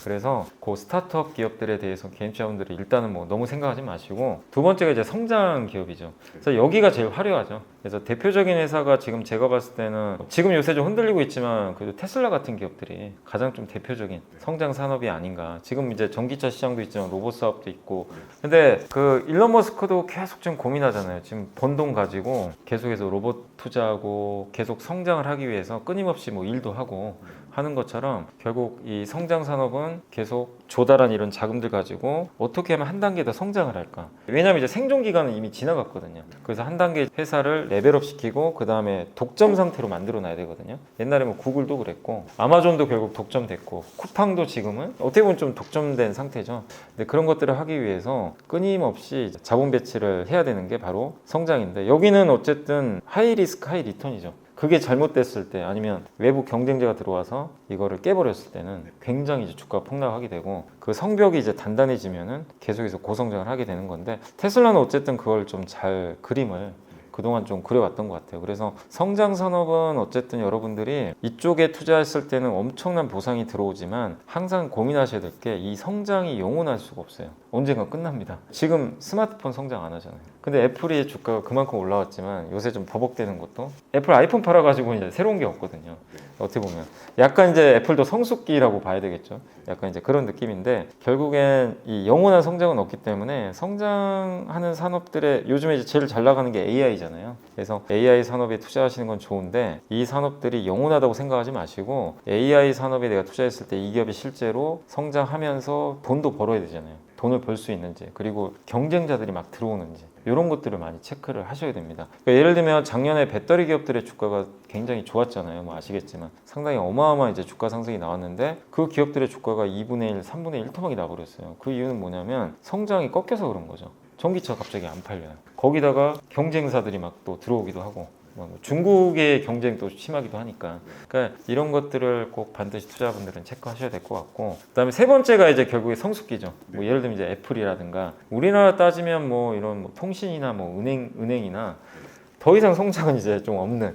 그래서 그 스타트업 기업들에 대해서 개인 투자분들이 일단은 뭐 너무 생각하지 마시고, 두 번째가 이제 성장 기업이죠. 그래서 여기가 제일 화려하죠. 그래서 대표적인 회사가 지금 제가 봤을 때는 지금 요새 좀 흔들리고 있지만 그래도 테슬라 같은 기업들이 가장 좀 대표적인 성장 산업이 아닌가. 지금 이제 전기차 시장도 있지만 로봇 사업도 있고. 근데 그 일론 머스크도 계속 좀 고민하잖아요. 지금 번 돈 가지고 계속해서 로봇 투자하고 계속 성장을 하기 위해서 끊임없이 뭐 일도 하고 하는 것처럼, 결국 이 성장 산업은 계속 조달한 이런 자금들 가지고 어떻게 하면 한 단계 더 성장을 할까. 왜냐하면 이제 생존 기간은 이미 지나갔거든요. 그래서 한 단계 회사를 레벨업 시키고 그 다음에 독점 상태로 만들어 놔야 되거든요. 옛날에 뭐 구글도 그랬고 아마존도 결국 독점됐고 쿠팡도 지금은 어떻게 보면 좀 독점된 상태죠. 근데 그런 것들을 하기 위해서 끊임없이 자본 배치를 해야 되는 게 바로 성장인데, 여기는 어쨌든 하이 리스크 하이 리턴이죠. 그게 잘못됐을 때, 아니면 외부 경쟁자가 들어와서 이거를 깨버렸을 때는 굉장히 이제 주가가 폭락하게 되고, 그 성벽이 이제 단단해지면은 계속해서 고성장을 하게 되는 건데, 테슬라는 어쨌든 그걸 좀 잘 그림을 그동안 좀 그려왔던 것 같아요. 그래서 성장 산업은 어쨌든 여러분들이 이쪽에 투자했을 때는 엄청난 보상이 들어오지만 항상 고민하셔야 될 게, 이 성장이 영원할 수가 없어요. 언젠가 끝납니다. 지금 스마트폰 성장 안 하잖아요. 근데 애플이 주가가 그만큼 올라왔지만 요새 좀 버벅대는 것도, 애플 아이폰 팔아가지고 이제 새로운 게 없거든요. 어떻게 보면 약간 이제 애플도 성숙기라고 봐야 되겠죠. 약간 이제 그런 느낌인데, 결국엔 이 영원한 성장은 없기 때문에 성장하는 산업들의 요즘에 이제 제일 잘 나가는 게 AI잖아요. 그래서 AI 산업에 투자하시는 건 좋은데, 이 산업들이 영원하다고 생각하지 마시고, AI 산업에 내가 투자했을 때 이 기업이 실제로 성장하면서 돈도 벌어야 되잖아요. 돈을 벌 수 있는지, 그리고 경쟁자들이 막 들어오는지, 이런 것들을 많이 체크를 하셔야 됩니다. 그러니까 예를 들면 작년에 배터리 기업들의 주가가 굉장히 좋았잖아요. 뭐 아시겠지만 상당히 어마어마한 이제 주가 상승이 나왔는데, 그 기업들의 주가가 2분의 1, 3분의 1 토막이 나버렸어요. 그 이유는 뭐냐면 성장이 꺾여서 그런 거죠. 전기차 갑자기 안 팔려요. 거기다가 경쟁사들이 막 또 들어오기도 하고, 뭐 중국의 경쟁도 심하기도 하니까. 그러니까 이런 것들을 꼭 반드시 투자분들은 체크하셔야 될 것 같고, 그다음에 세 번째가 이제 결국에 성숙기죠. 뭐 예를 들면 이제 애플이라든가, 우리나라 따지면 뭐 이런 뭐 통신이나 뭐 은행이나 더 이상 성장은 이제 좀 없는.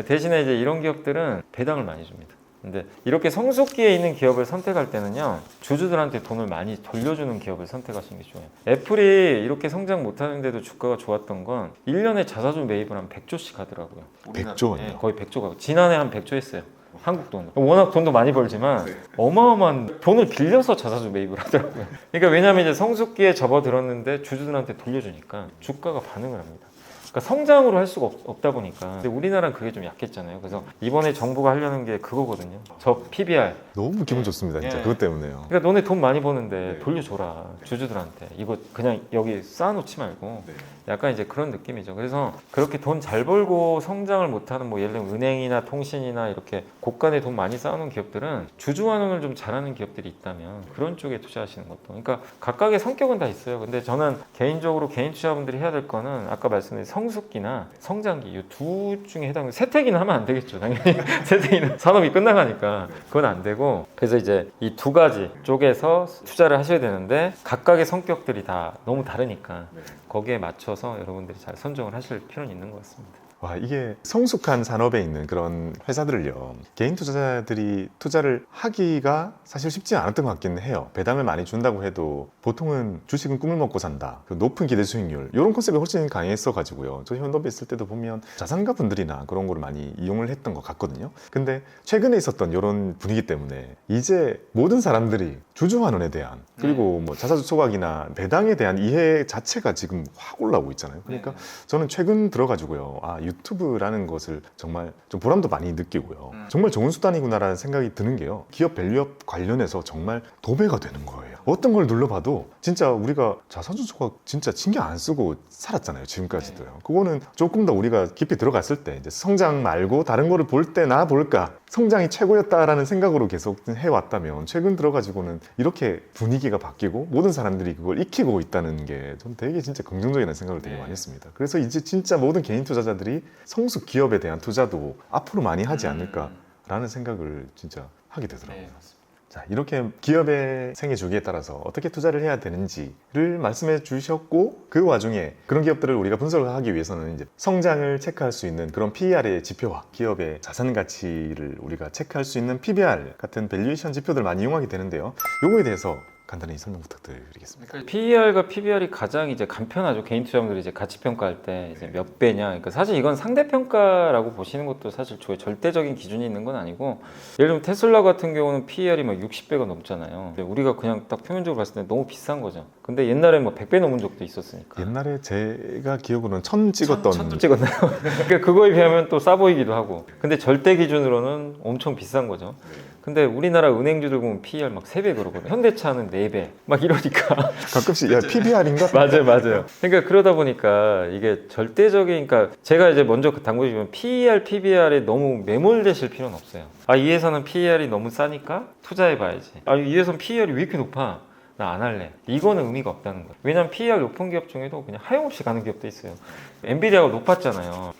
대신에 이제 이런 기업들은 배당을 많이 줍니다. 근데 이렇게 성숙기에 있는 기업을 선택할 때는요, 주주들한테 돈을 많이 돌려주는 기업을 선택하시는 게 좋아요. 애플이 이렇게 성장 못하는데도 주가가 좋았던 건 1년에 자사주 매입을 한 100조씩 하더라고요. 100조 원이요? 네, 거의 100조가. 지난해 한 100조 했어요. 한국 돈으로. 워낙 돈도 많이 벌지만 어마어마한 돈을 빌려서 자사주 매입을 하더라고요. 그러니까 왜냐하면 이제 성숙기에 접어들었는데 주주들한테 돌려주니까 주가가 반응을 합니다. 그러니까 성장으로 할 수가 없다 보니까. 근데 우리나라는 그게 좀 약했잖아요. 그래서 이번에 정부가 하려는 게 그거거든요. 저 PBR. 너무 기분 좋습니다, 진짜. 예. 그것 때문에요. 그러니까 너네 돈 많이 버는데 돌려줘라, 주주들한테. 이거 그냥 여기 쌓아놓지 말고. 약간 이제 그런 느낌이죠. 그래서 그렇게 돈 잘 벌고 성장을 못하는, 뭐 예를 들면 은행이나 통신이나 이렇게 고간에 돈 많이 쌓아놓은 기업들은 주주 환원을 좀 잘하는 기업들이 있다면 그런 쪽에 투자하시는 것도. 그러니까 각각의 성격은 다 있어요. 근데 저는 개인적으로 개인 투자분들이 해야 될 거는 아까 말씀드린 성숙기나 성장기 이 두 중에 해당되는 세태기는 하면 안 되겠죠. 당연히 세태기는 산업이 끝나가니까 그건 안 되고 그래서 이제 이 두 가지 쪽에서 투자를 하셔야 되는데 각각의 성격들이 다 너무 다르니까 거기에 맞춰서 여러분들이 잘 선정을 하실 필요는 있는 것 같습니다. 와, 이게 성숙한 산업에 있는 그런 회사들을요, 개인 투자자들이 투자를 하기가 사실 쉽지 않았던 것 같기는 해요. 배당을 많이 준다고 해도 보통은 주식은 꿈을 먹고 산다, 그 높은 기대 수익률, 이런 컨셉이 훨씬 강했어 가지고요. 저 현업에 있을 때도 보면 자산가 분들이나 그런 거를 많이 이용을 했던 것 같거든요. 근데 최근에 있었던 이런 분위기 때문에 이제 모든 사람들이 주주환원에 대한, 그리고 뭐 자사주 소각이나 배당에 대한 이해 자체가 지금 확 올라오고 있잖아요. 그러니까 저는 최근 들어가지고요, 유튜브라는 것을 정말 좀 보람도 많이 느끼고요. 정말 좋은 수단이구나라는 생각이 드는 게요, 기업 밸류업 관련해서 정말 도배가 되는 거예요. 어떤 걸 눌러봐도 진짜 우리가 자사주 조각 진짜 신경 안 쓰고 살았잖아요, 지금까지도요. 그거는 조금 더 우리가 깊이 들어갔을 때 이제 성장 말고 다른 거를 볼 때 나 볼까, 성장이 최고였다라는 생각으로 계속 해왔다면 최근 들어가지고는 이렇게 분위기가 바뀌고 모든 사람들이 그걸 익히고 있다는 게 전 되게 진짜 긍정적이라는 생각을 되게 많이 했습니다. 그래서 이제 진짜 모든 개인 투자자들이 성숙 기업에 대한 투자도 앞으로 많이 하지 않을까라는 생각을 진짜 하게 되더라고요. 자, 이렇게 기업의 생애 주기에 따라서 어떻게 투자를 해야 되는지를 말씀해 주셨고, 그 와중에 그런 기업들을 우리가 분석을 하기 위해서는 이제 성장을 체크할 수 있는 그런 PER의 지표와 기업의 자산 가치를 우리가 체크할 수 있는 PBR 같은 밸류에이션 지표들 많이 이용하게 되는데요. 요거에 대해서 간단히 설명 부탁드리겠습니다. PER과 PBR이 가장 이제 간편하죠. 개인 투자자분들이 이제 가치 평가할 때 이제 몇 배냐. 그러니까 사실 이건 상대 평가라고 보시는 것도 사실 절대적인 기준이 있는 건 아니고, 예를 들면 테슬라 같은 경우는 PER이 막 60배가 넘잖아요. 근데 우리가 그냥 딱 표면적으로 봤을 때 너무 비싼 거죠. 근데 옛날에 뭐 100배 넘은 적도 있었으니까. 옛날에 제가 기억으로는 1000 찍었던, 천도 찍었나요? 그러니까 그거에 비하면 또 싸 보이기도 하고. 근데 절대 기준으로는 엄청 비싼 거죠. 근데 우리나라 은행주들 보면 PER 막 3배 그러거든요. 현대차는 4배 막 이러니까 가끔씩 야 PBR인가? 맞아요. 그러니까 그러다 보니까 이게 절대적인, 그러니까 제가 이제 먼저 당부해주면 PER, PBR에 너무 매몰되실 필요는 없어요. 이 회사는 PER이 너무 싸니까 투자해봐야지. 이 회사는 PER이 왜 이렇게 높아? 나 안 할래. 이거는 의미가 없다는 거예요. 왜냐면 PER 높은 기업 중에도 그냥 하염없이 가는 기업도 있어요. 엔비디아가 높았잖아요.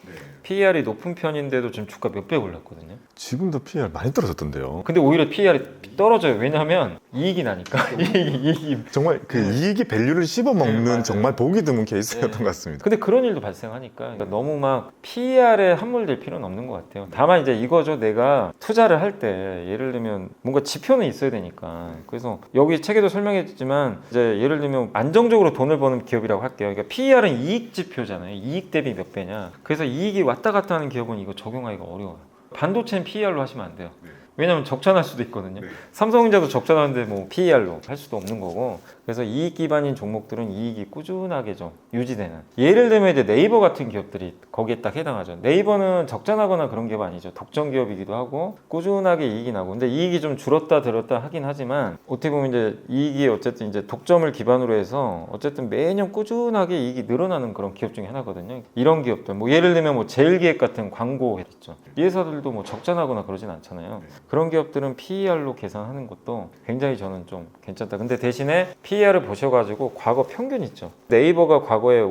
PER이 높은 편인데도 지금 주가 몇 배 올랐거든요. 지금도 PER 많이 떨어졌던데요. 근데 오히려 PER이 떨어져요. 왜냐하면 이익이 나니까. 이익이. 정말 그 이익이 밸류를 씹어먹는 정말 보기 드문 케이스였던 것 같습니다. 근데 그런 일도 발생하니까, 그러니까 너무 막 PER에 함몰될 필요는 없는 것 같아요. 다만 이제 이거죠. 내가 투자를 할 때 예를 들면 뭔가 지표는 있어야 되니까. 그래서 여기 책에도 설명했지만 이제 예를 들면 안정적으로 돈을 버는 기업이라고 할게요. 그러니까 PER은 이익 지표잖아요. 이익 대비 몇 배냐. 그래서 이익이 왔다 갔다 하는 기업은 이거 적용하기가 어려워요. 반도체는 PER로 하시면 안 돼요. 왜냐면 적자날 수도 있거든요. 삼성전자도 적자나는데 뭐 PER로 할 수도 없는 거고. 그래서 이익 기반인 종목들은 이익이 꾸준하게 좀 유지되는. 예를 들면 이제 네이버 같은 기업들이 거기에 딱 해당하죠. 네이버는 적자나거나 그런 기업 아니죠. 독점 기업이기도 하고 꾸준하게 이익이 나고. 근데 이익이 좀 줄었다 들었다 하긴 하지만 어떻게 보면 이제 이익이 어쨌든 이제 독점을 기반으로 해서 어쨌든 매년 꾸준하게 이익이 늘어나는 그런 기업 중에 하나거든요. 이런 기업들 뭐 예를 들면 뭐 제일기획 같은 광고 있죠. 이 회사들도 뭐 적자나거나 그러진 않잖아요. 그런 기업들은 PER로 계산하는 것도 굉장히 저는 좀 괜찮다. 근데 대신에 PER을 보셔가지고 과거 평균 있죠. 네이버가 과거에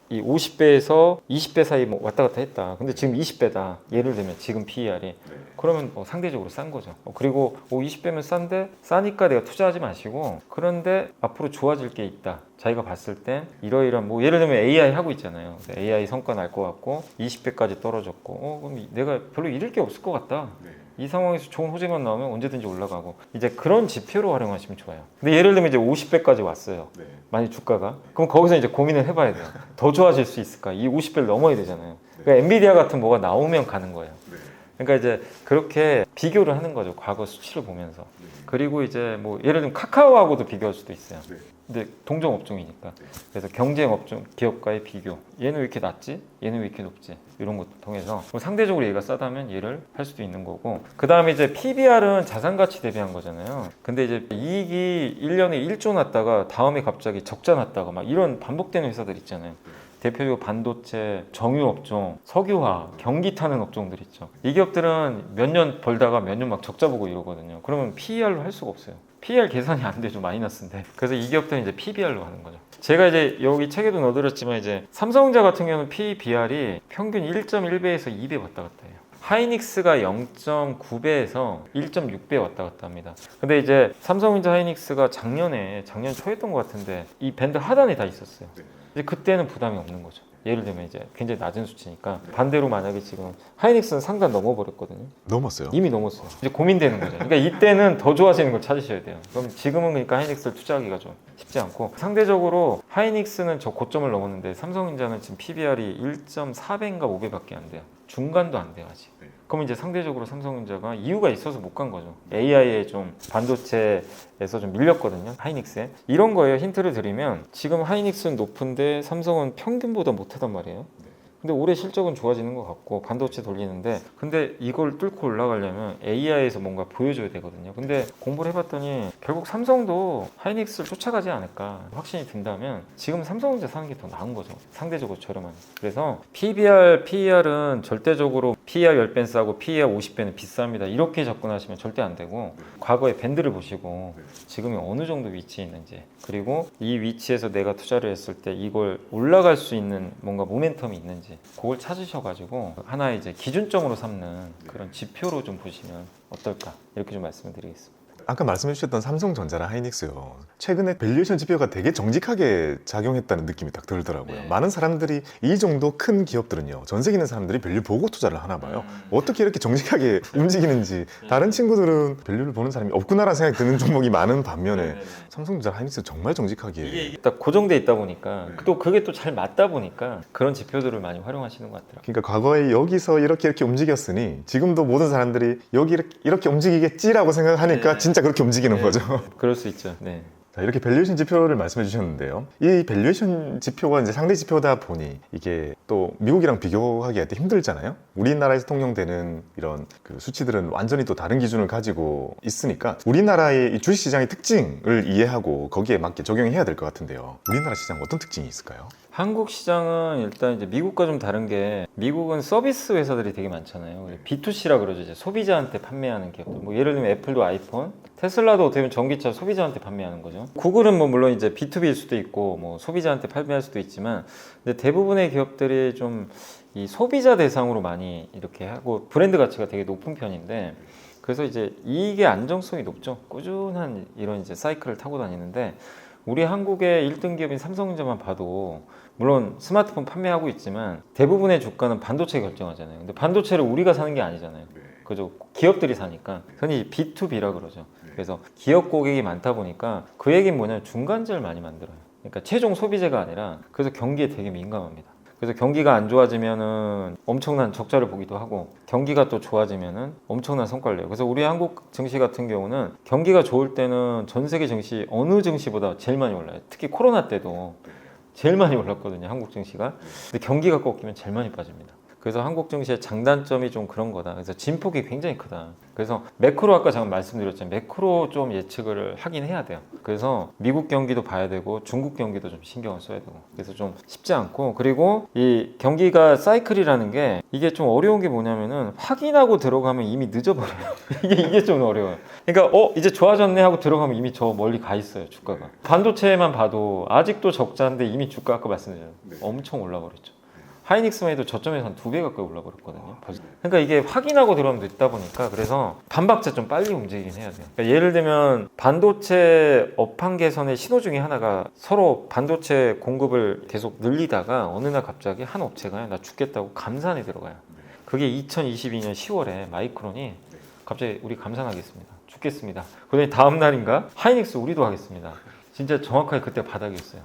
이 50배에서 20배 사이 뭐 왔다 갔다 했다. 근데 지금 20배다. 예를 들면 지금 PER이. 그러면 상대적으로 싼 거죠. 그리고 20배면 싼데 싸니까 내가 투자하지 마시고, 그런데 앞으로 좋아질 게 있다. 자기가 봤을 때 이러이러한 뭐 예를 들면 AI 하고 있잖아요. AI 성과 날 것 같고 20배까지 떨어졌고 그럼 내가 별로 잃을 게 없을 것 같다. 이 상황에서 좋은 호재만 나오면 언제든지 올라가고, 이제 그런 지표로 활용하시면 좋아요. 근데 예를 들면 이제 50배까지 왔어요. 만약 주가가. 그럼 거기서 이제 고민을 해봐야 돼요. 더 좋아질 수 있을까? 이 50배를 넘어야 되잖아요. 그러니까 엔비디아 같은 뭐가 나오면 가는 거예요. 그러니까 이제 그렇게 비교를 하는 거죠. 과거 수치를 보면서. 그리고 이제 뭐 예를 들면 카카오하고도 비교할 수도 있어요. 근데 동종 업종이니까. 그래서 경쟁 업종 기업과의 비교. 얘는 왜 이렇게 낮지? 얘는 왜 이렇게 높지? 이런 것도 통해서 상대적으로 얘가 싸다면 얘를 할 수도 있는 거고. 그 다음에 이제 PBR은 자산 가치 대비한 거잖아요. 근데 이제 이익이 1년에 1조 났다가 다음에 갑자기 적자 났다가 막 이런 반복되는 회사들 있잖아요. 대표적으로 반도체, 정유업종, 석유화, 경기 타는 업종들 있죠. 이 기업들은 몇 년 벌다가 몇 년 막 적자 보고 이러거든요. 그러면 PER로 할 수가 없어요. PER 계산이 안 되죠. 마이너스인데. 그래서 이 기업들은 이제 PBR로 하는 거죠. 제가 이제 여기 책에도 넣어드렸지만 이제 삼성전자 같은 경우는 PBR이 평균 1.1배에서 2배 왔다 갔다 해요. 하이닉스가 0.9배에서 1.6배 왔다 갔다 합니다. 근데 이제 삼성전자 하이닉스가 작년 초였던 것 같은데 이 밴드 하단에 다 있었어요. 이제 그때는 부담이 없는 거죠. 예를 들면 이제 굉장히 낮은 수치니까. 반대로 만약에 지금 하이닉스는 상단 넘어버렸거든요. 넘었어요. 이미 넘었어요. 이제 고민되는 거죠. 그러니까 이때는 더 좋아지는 걸 찾으셔야 돼요. 그럼 지금은 그러니까 하이닉스를 투자하기가 좀 쉽지 않고, 상대적으로 하이닉스는 저 고점을 넘었는데 삼성전자는 지금 PBR이 1.4배인가 5배밖에 안 돼요. 중간도 안 돼요 아직. 그럼 이제 상대적으로 삼성전자가 이유가 있어서 못 간 거죠. AI에 좀 반도체에서 좀 밀렸거든요. 하이닉스에. 이런 거예요. 힌트를 드리면 지금 하이닉스는 높은데 삼성은 평균보다 못하단 말이에요. 근데 올해 실적은 좋아지는 것 같고 반도체 돌리는데, 근데 이걸 뚫고 올라가려면 AI에서 뭔가 보여줘야 되거든요. 근데 공부를 해봤더니 결국 삼성도 하이닉스를 쫓아가지 않을까 확신이 든다면 지금 삼성전자 사는 게 더 나은 거죠. 상대적으로 저렴한. 그래서 PBR, PER은 절대적으로 PER 10배 싸고 PER 50배는 비쌉니다. 이렇게 접근하시면 절대 안 되고, 과거의 밴드를 보시고 지금이 어느 정도 위치에 있는지, 그리고 이 위치에서 내가 투자를 했을 때 이걸 올라갈 수 있는 뭔가 모멘텀이 있는지, 그걸 찾으셔가지고 하나의 이제 기준점으로 삼는 그런 지표로 좀 보시면 어떨까, 이렇게 좀 말씀을 드리겠습니다. 아까 말씀해 주셨던 삼성전자랑 하이닉스요. 최근에 밸류에이션 지표가 되게 정직하게 작용했다는 느낌이 딱 들더라고요. 네. 많은 사람들이 이 정도 큰 기업들은요, 전 세계 있는 사람들이 밸류 보고 투자를 하나 봐요. 어떻게 이렇게 정직하게 움직이는지 다른 친구들은 밸류를 보는 사람이 없구나라는 생각이 드는 종목이 많은 반면에 삼성전자, 하이닉스 정말 정직하게 이게 딱 고정돼 있다 보니까 또 그게 또 잘 맞다 보니까 그런 지표들을 많이 활용하시는 것 같더라고요. 그러니까 과거에 여기서 이렇게 움직였으니 지금도 모든 사람들이 여기 이렇게 움직이겠지라고 생각하니까 진짜 그렇게 움직이는 거죠. 그럴 수 있죠. 네. 자, 이렇게 밸류에이션 지표를 말씀해 주셨는데요. 이 밸류에이션 지표가 이제 상대 지표다 보니 이게 또 미국이랑 비교하기가 되게 힘들잖아요. 우리나라에서 통용되는 이런 그 수치들은 완전히 또 다른 기준을 가지고 있으니까 우리나라의 이 주식시장의 특징을 이해하고 거기에 맞게 적용해야 될 것 같은데요. 우리나라 시장 어떤 특징이 있을까요? 한국 시장은 일단 이제 미국과 좀 다른 게, 미국은 서비스 회사들이 되게 많잖아요. B2C라 그러죠. 이제 소비자한테 판매하는 기업들. 뭐 예를 들면 애플도 아이폰, 테슬라도 어떻게 보면 전기차 소비자한테 판매하는 거죠. 구글은 뭐 물론 이제 B2B일 수도 있고 뭐 소비자한테 판매할 수도 있지만, 근데 대부분의 기업들이 좀 이 소비자 대상으로 많이 이렇게 하고 브랜드 가치가 되게 높은 편인데, 그래서 이제 이익의 안정성이 높죠. 꾸준한 이런 이제 사이클을 타고 다니는데, 우리 한국의 1등 기업인 삼성전자만 봐도 물론 스마트폰 판매하고 있지만 대부분의 주가는 반도체 결정하잖아요. 근데 반도체를 우리가 사는 게 아니잖아요. 그죠? 기업들이 사니까. 흔히 B2B라 그러죠. 그래서 기업 고객이 많다 보니까 그 얘기는 뭐냐면 중간재를 많이 만들어요. 그러니까 최종 소비재가 아니라, 그래서 경기에 되게 민감합니다. 그래서 경기가 안 좋아지면은 엄청난 적자를 보기도 하고, 경기가 또 좋아지면은 엄청난 성과를 내요. 그래서 우리 한국 증시 같은 경우는 경기가 좋을 때는 전 세계 증시 어느 증시보다 제일 많이 올라요. 특히 코로나 때도 제일 많이 올랐거든요, 한국 증시가. 근데 경기가 꺾이면 제일 많이 빠집니다. 그래서 한국 증시의 장단점이 좀 그런 거다. 그래서 진폭이 굉장히 크다. 그래서 매크로, 아까 잠깐 말씀드렸잖아요. 매크로 좀 예측을 하긴 해야 돼요. 그래서 미국 경기도 봐야 되고 중국 경기도 좀 신경을 써야 되고, 그래서 좀 쉽지 않고, 그리고 이 경기가 사이클이라는 게 이게 좀 어려운 게 뭐냐면은 확인하고 들어가면 이미 늦어버려요. 이게 좀 어려워요. 그러니까 이제 좋아졌네 하고 들어가면 이미 저 멀리 가 있어요, 주가가. 반도체만 봐도 아직도 적자인데 이미 주가, 아까 말씀드렸잖아요. 엄청 올라버렸죠. 하이닉스만 해도 저점에서 한 2배 가까이 올라버렸거든요. 그러니까 이게 확인하고 들어가면 늦다 보니까, 그래서 반박자 좀 빨리 움직이긴 해야 돼요. 그러니까 예를 들면 반도체 업황 개선의 신호 중에 하나가, 서로 반도체 공급을 계속 늘리다가 어느 날 갑자기 한 업체가 나 죽겠다고 감산에 들어가요. 그게 2022년 10월에 마이크론이 갑자기 우리 감산하겠습니다, 죽겠습니다. 그러더니 다음 날인가 하이닉스 우리도 하겠습니다. 진짜 정확하게 그때 바닥이었어요.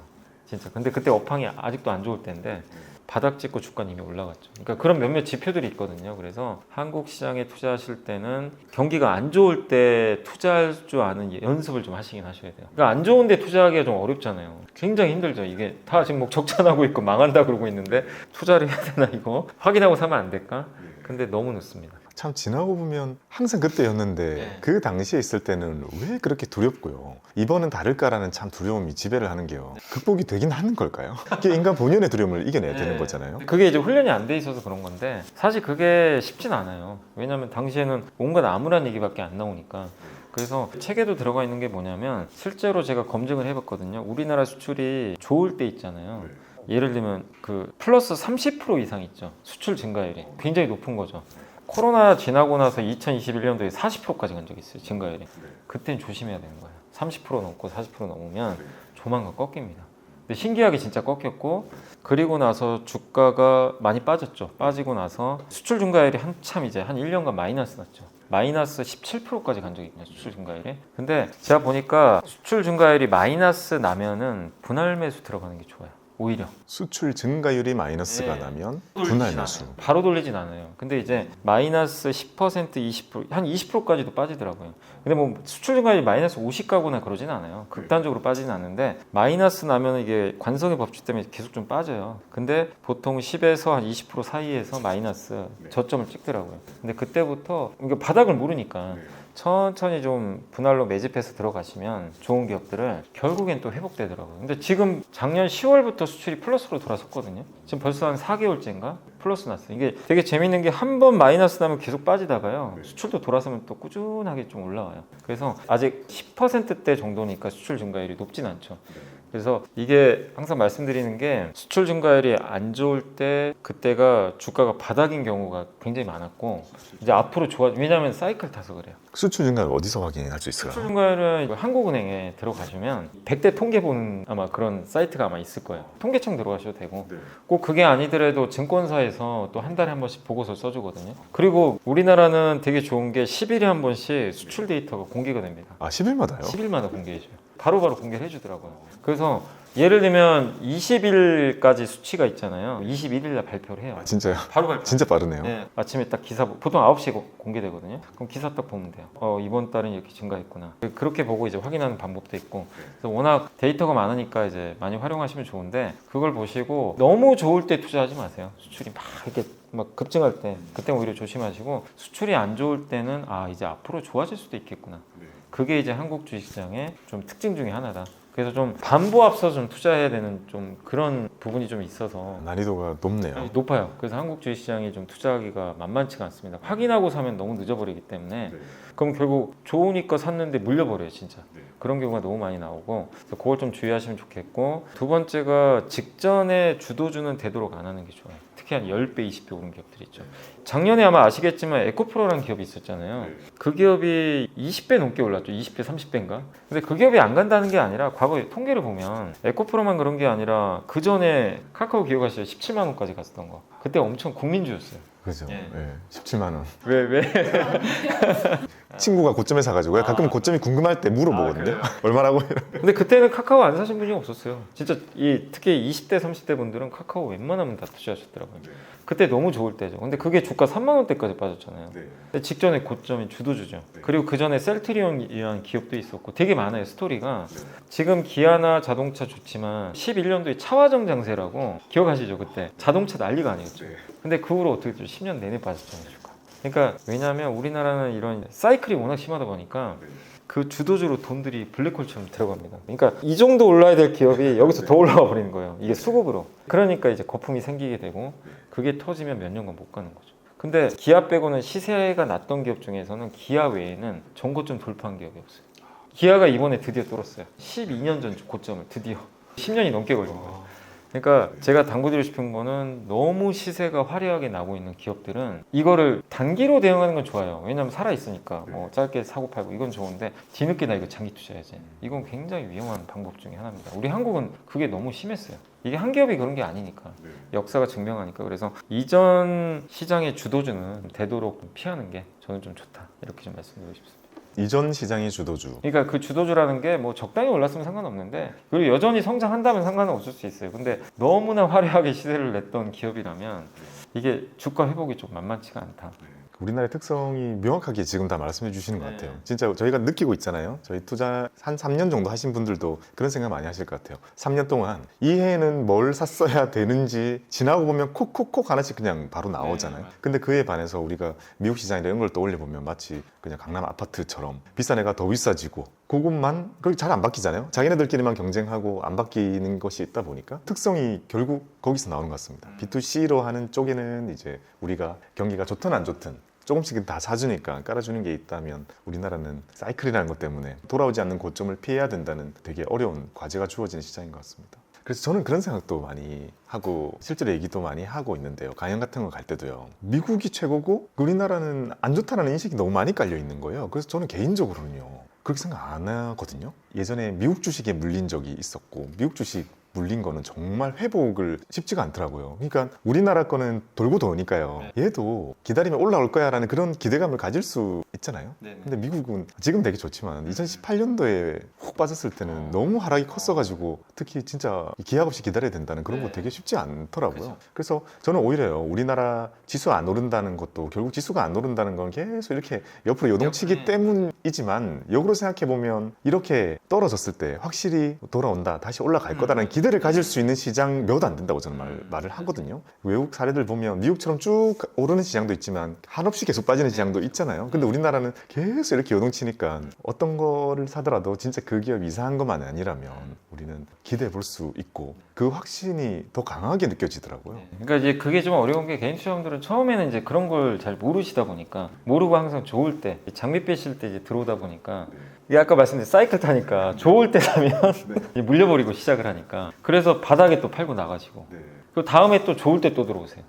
진짜. 근데 그때 업황이 아직도 안 좋을 때인데 바닥 찍고 주가는 이미 올라갔죠. 그러니까 그런 몇몇 지표들이 있거든요. 그래서 한국 시장에 투자하실 때는 경기가 안 좋을 때 투자할 줄 아는 연습을 좀 하시긴 하셔야 돼요. 그러니까 안 좋은데 투자하기가 좀 어렵잖아요. 굉장히 힘들죠. 이게 다 지금 뭐 적자나고 있고 망한다 그러고 있는데 투자를 해야 되나, 이거 확인하고 사면 안 될까? 근데 너무 늦습니다. 참 지나고 보면 항상 그때였는데 네. 그 당시에 있을 때는 왜 그렇게 두렵고요? 이번은 다를까라는 참 두려움이 지배를 하는 게요. 극복이 되긴 하는 걸까요? 이게 인간 본연의 두려움을 이겨내야 되는 네. 거잖아요. 그게 이제 훈련이 안 돼 있어서 그런 건데 사실 그게 쉽진 않아요. 왜냐하면 당시에는 온갖 암울한 얘기밖에 안 나오니까. 그래서 책에도 들어가 있는 게 뭐냐면 실제로 제가 검증을 해봤거든요. 우리나라 수출이 좋을 때 있잖아요. 예를 들면 그 플러스 30% 이상 있죠. 수출 증가율이 굉장히 높은 거죠. 코로나 지나고 나서 2021년도에 40%까지 간 적이 있어요. 증가율이. 그때는 조심해야 되는 거예요. 30% 넘고 40% 넘으면 조만간 꺾입니다. 근데 신기하게 진짜 꺾였고 그리고 나서 주가가 많이 빠졌죠. 빠지고 나서 수출 증가율이 한참 이제 한 1년간 마이너스 났죠. 마이너스 17%까지 간 적이 있네요. 수출 증가율이. 근데 제가 보니까 수출 증가율이 마이너스 나면은 분할 매수 들어가는 게 좋아요. 오히려 수출 증가율이 마이너스가 네. 나면 분할 매수. 바로 돌리진 않아요. 근데 이제 마이너스 10%, 20%, 한 20%까지도 빠지더라고요. 근데 뭐 수출 증가율이 마이너스 50 가거나 그러진 않아요. 극단적으로 빠지진 않는데 마이너스 나면 이게 관성의 법칙 때문에 계속 좀 빠져요. 근데 보통 10에서 한 20% 사이에서 마이너스 저점을 찍더라고요. 근데 그때부터 이게 바닥을 모르니까 천천히 좀 분할로 매집해서 들어가시면 좋은 기업들을 결국엔 또 회복되더라고요. 근데 지금 작년 10월부터 수출이 플러스로 돌아섰거든요. 지금 벌써 한 4개월째인가 플러스 났어요. 이게 되게 재밌는 게 한 번 마이너스 나면 계속 빠지다가요. 수출도 돌아서면 또 꾸준하게 좀 올라와요. 그래서 아직 10%대 정도니까 수출 증가율이 높진 않죠. 그래서 이게 항상 말씀드리는 게 수출 증가율이 안 좋을 때 그때가 주가가 바닥인 경우가 굉장히 많았고 이제 앞으로 왜냐하면 사이클 타서 그래요. 수출 증가율 어디서 확인할 수 있을까요? 수출 증가율은 한국은행에 들어가시면 100대 통계 보는 아마 그런 사이트가 아마 있을 거예요. 통계청 들어가셔도 되고 꼭 그게 아니더라도 증권사에서 또 한 달에 한 번씩 보고서 써주거든요. 그리고 우리나라는 되게 좋은 게 10일에 한 번씩 수출 데이터가 공개가 됩니다. 아 10일마다요? 10일마다 공개해줘요. 바로바로 공개를 해주더라고요. 그래서 예를 들면 20일까지 수치가 있잖아요. 21일 날 발표를 해요. 아, 진짜요? 바로 발표. 진짜 빠르네요. 네, 아침에 딱 기사 보통 9시에 공개되거든요. 그럼 기사 딱 보면 돼요. 이번 달은 이렇게 증가했구나. 그렇게 보고 이제 확인하는 방법도 있고. 그래서 워낙 데이터가 많으니까 이제 많이 활용하시면 좋은데 그걸 보시고 너무 좋을 때 투자하지 마세요. 수출이 막 이렇게 막 급증할 때 그때 오히려 조심하시고 수출이 안 좋을 때는 이제 앞으로 좋아질 수도 있겠구나. 그게 이제 한국 주식시장의 좀 특징 중에 하나다. 그래서 좀 반보 앞서 좀 투자해야 되는 좀 그런 부분이 좀 있어서 난이도가 높네요. 높아요. 그래서 한국 주식시장이 좀 투자하기가 만만치가 않습니다. 확인하고 사면 너무 늦어버리기 때문에 그럼 결국 좋으니까 샀는데 물려버려요, 진짜. 그런 경우가 너무 많이 나오고 그래서 그걸 좀 주의하시면 좋겠고 두 번째가 직전에 주도주는 되도록 안 하는 게 좋아요. 특히 한 10배, 20배 오른 기업들이 있죠. 작년에 아마 아시겠지만 에코프로라는 기업이 있었잖아요. 그 기업이 20배 넘게 올랐죠. 20배, 30배인가? 근데 그 기업이 안 간다는 게 아니라 과거에 통계를 보면 에코프로만 그런 게 아니라 그 전에 카카오 기억하시죠? 17만 원까지 갔었던 거. 그때 엄청 국민주였어요. 그죠? 예. 17만 원. 왜? 친구가 고점에 사가지고요. 가끔 고점이 궁금할 때 물어보거든요. 얼마라고? 근데 그때는 카카오 안 사신 분이 없었어요. 진짜 특히 20대, 30대 분들은 카카오 웬만하면 다 투자하셨더라고요. 그때 너무 좋을 때죠. 근데 그게 주가 3만 원대까지 빠졌잖아요. 근데 직전에 고점이 주도주죠. 그리고 그 전에 셀트리온이라는 기업도 있었고 되게 많아요, 스토리가. 지금 기아나 자동차 좋지만 11년도에 차화정 장세라고 기억하시죠? 그때 자동차 난리가 아니었죠. 근데 그 후로 어떻게 됐죠? 10년 내내 빠졌잖아요, 주가. 그러니까 왜냐하면 우리나라는 이런 사이클이 워낙 심하다 보니까 그 주도주로 돈들이 블랙홀처럼 들어갑니다. 그러니까 이 정도 올라야 될 기업이 여기서 더 올라와 버리는 거예요. 이게 수급으로. 그러니까 이제 거품이 생기게 되고 그게 터지면 몇 년간 못 가는 거죠. 근데 기아 빼고는 시세가 낮던 기업 중에서는 기아 외에는 전고점 돌파한 기업이 없어요. 기아가 이번에 드디어 뚫었어요. 12년 전 고점을 드디어. 10년이 넘게 걸린 거예요. 그러니까 제가 당부드리고 싶은 거는 너무 시세가 화려하게 나고 있는 기업들은 이거를 단기로 대응하는 건 좋아요. 왜냐하면 살아있으니까 뭐 짧게 사고 팔고 이건 좋은데 뒤늦게 나 이거 장기 투자해야지. 이건 굉장히 위험한 방법 중에 하나입니다. 우리 한국은 그게 너무 심했어요. 이게 한 기업이 그런 게 아니니까. 역사가 증명하니까. 그래서 이전 시장의 주도주는 되도록 좀 피하는 게 저는 좀 좋다. 이렇게 좀 말씀드리고 싶습니다. 이전 시장의 주도주. 그러니까 그 주도주라는 게 뭐 적당히 올랐으면 상관없는데 그리고 여전히 성장한다면 상관은 없을 수 있어요. 근데 너무나 화려하게 시세를 냈던 기업이라면 이게 주가 회복이 좀 만만치가 않다. 우리나라의 특성이 명확하게 지금 다 말씀해 주시는 것 네. 같아요. 진짜 저희가 느끼고 있잖아요. 저희 투자 한 3년 정도 하신 분들도 그런 생각 많이 하실 것 같아요. 3년 동안 이 해에는 뭘 샀어야 되는지 지나고 보면 콕콕콕 하나씩 그냥 바로 나오잖아요. 네. 근데 그에 반해서 우리가 미국 시장이나 이런 걸 떠올려 보면 마치 그냥 강남 아파트처럼 비싼 애가 더 비싸지고 그것만 그게 잘 안 바뀌잖아요. 자기네들끼리만 경쟁하고 안 바뀌는 것이 있다 보니까 특성이 결국 거기서 나오는 것 같습니다. B2C로 하는 쪽에는 이제 우리가 경기가 좋든 안 좋든 조금씩은 다 사주니까 깔아주는 게 있다면 우리나라는 사이클이라는 것 때문에 돌아오지 않는 고점을 피해야 된다는 되게 어려운 과제가 주어지는 시장인 것 같습니다. 그래서 저는 그런 생각도 많이 하고 실제로 얘기도 많이 하고 있는데요. 강연 같은 거 갈 때도요. 미국이 최고고 우리나라는 안 좋다는 인식이 너무 많이 깔려 있는 거예요. 그래서 저는 개인적으로는요. 그렇게 생각 안 하거든요. 예전에 미국 주식에 물린 적이 있었고 미국 주식 물린 거는 정말 회복을 쉽지가 않더라고요. 그러니까 우리나라 거는 돌고 도니까요. 얘도 기다리면 올라올 거야 라는 그런 기대감을 가질 수 있잖아요. 근데 미국은 지금 되게 좋지만 2018년도에 훅 빠졌을 때는 너무 하락이 컸어가지고 특히 진짜 기약 없이 기다려야 된다는 그런 거 되게 쉽지 않더라고요. 그래서 저는 오히려요. 우리나라 지수 안 오른다는 것도 결국 지수가 안 오른다는 건 계속 이렇게 옆으로 요동치기 때문이지만 역으로 생각해보면 이렇게 떨어졌을 때 확실히 돌아온다 다시 올라갈 거다라는 기대를 가질 수 있는 시장 몇 안 된다고 저는 말을 하거든요. 외국 사례들 보면 미국처럼 쭉 오르는 시장도 있지만 한없이 계속 빠지는 시장도 있잖아요. 근데 우리나라는 계속 이렇게 요동치니까 어떤 거를 사더라도 진짜 그 기업이 이상한 것만 아니라면 우리는 기대해 볼 수 있고 그 확신이 더 강하게 느껴지더라고요. 그러니까 이제 그게 좀 어려운 게 개인 투자자분들은 처음에는 이제 그런 걸 잘 모르시다 보니까 모르고 항상 좋을 때 장비 빼실 때 이제 들어오다 보니까 이게 아까 말씀드린 사이클 타니까 좋을 때 사면 이제 물려버리고 시작을 하니까 그래서 바닥에 또 팔고 나가시고 그 다음에 또 좋을 때 또 들어오세요.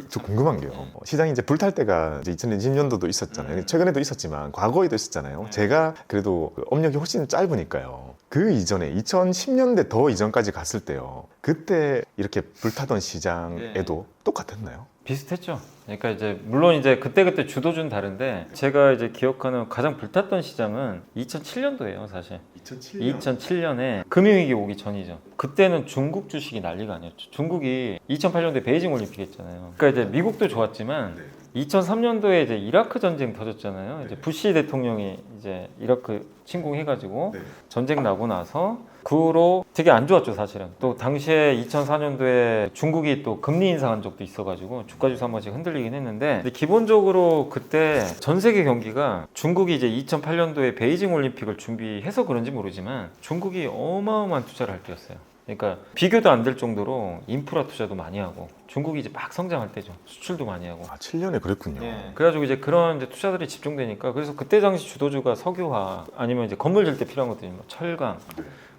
저 궁금한 게요. 시장이 이제 불탈 때가 이제 2020년도도 있었잖아요. 최근에도 있었지만 과거에도 있었잖아요. 제가 그래도 그 업력이 훨씬 짧으니까요. 그 이전에 2010년대 더 이전까지 갔을 때요. 그때 이렇게 불타던 시장에도 똑같았나요? 비슷했죠. 그러니까 이제 물론 이제 그때 주도주는 다른데 제가 이제 기억하는 가장 불탔던 시장은 2007년도예요, 사실. 2007년에 금융위기 오기 전이죠. 그때는 중국 주식이 난리가 아니었죠. 중국이 2008년도에 베이징 올림픽 했잖아요. 그러니까 이제 미국도 좋았지만 2003년도에 이제 이라크 전쟁 터졌잖아요. 이제 부시 대통령이 이제 이라크 침공해가지고 전쟁 나고 나서 그 후로 되게 안 좋았죠, 사실은. 또 당시에 2004년도에 중국이 또 금리 인상한 적도 있어가지고 주가지수 한 번씩 흔들리긴 했는데 근데 기본적으로 그때 전 세계 경기가 중국이 이제 2008년도에 베이징 올림픽을 준비해서 그런지 모르지만 중국이 어마어마한 투자를 할 때였어요. 그러니까 비교도 안 될 정도로 인프라 투자도 많이 하고 중국이 이제 막 성장할 때죠. 수출도 많이 하고. 7년에 그랬군요. 그래가지고 이제 그런 이제 투자들이 집중되니까 그래서 그때 당시 주도주가 석유화 아니면 이제 건물 질 때 필요한 것들이 뭐 철강.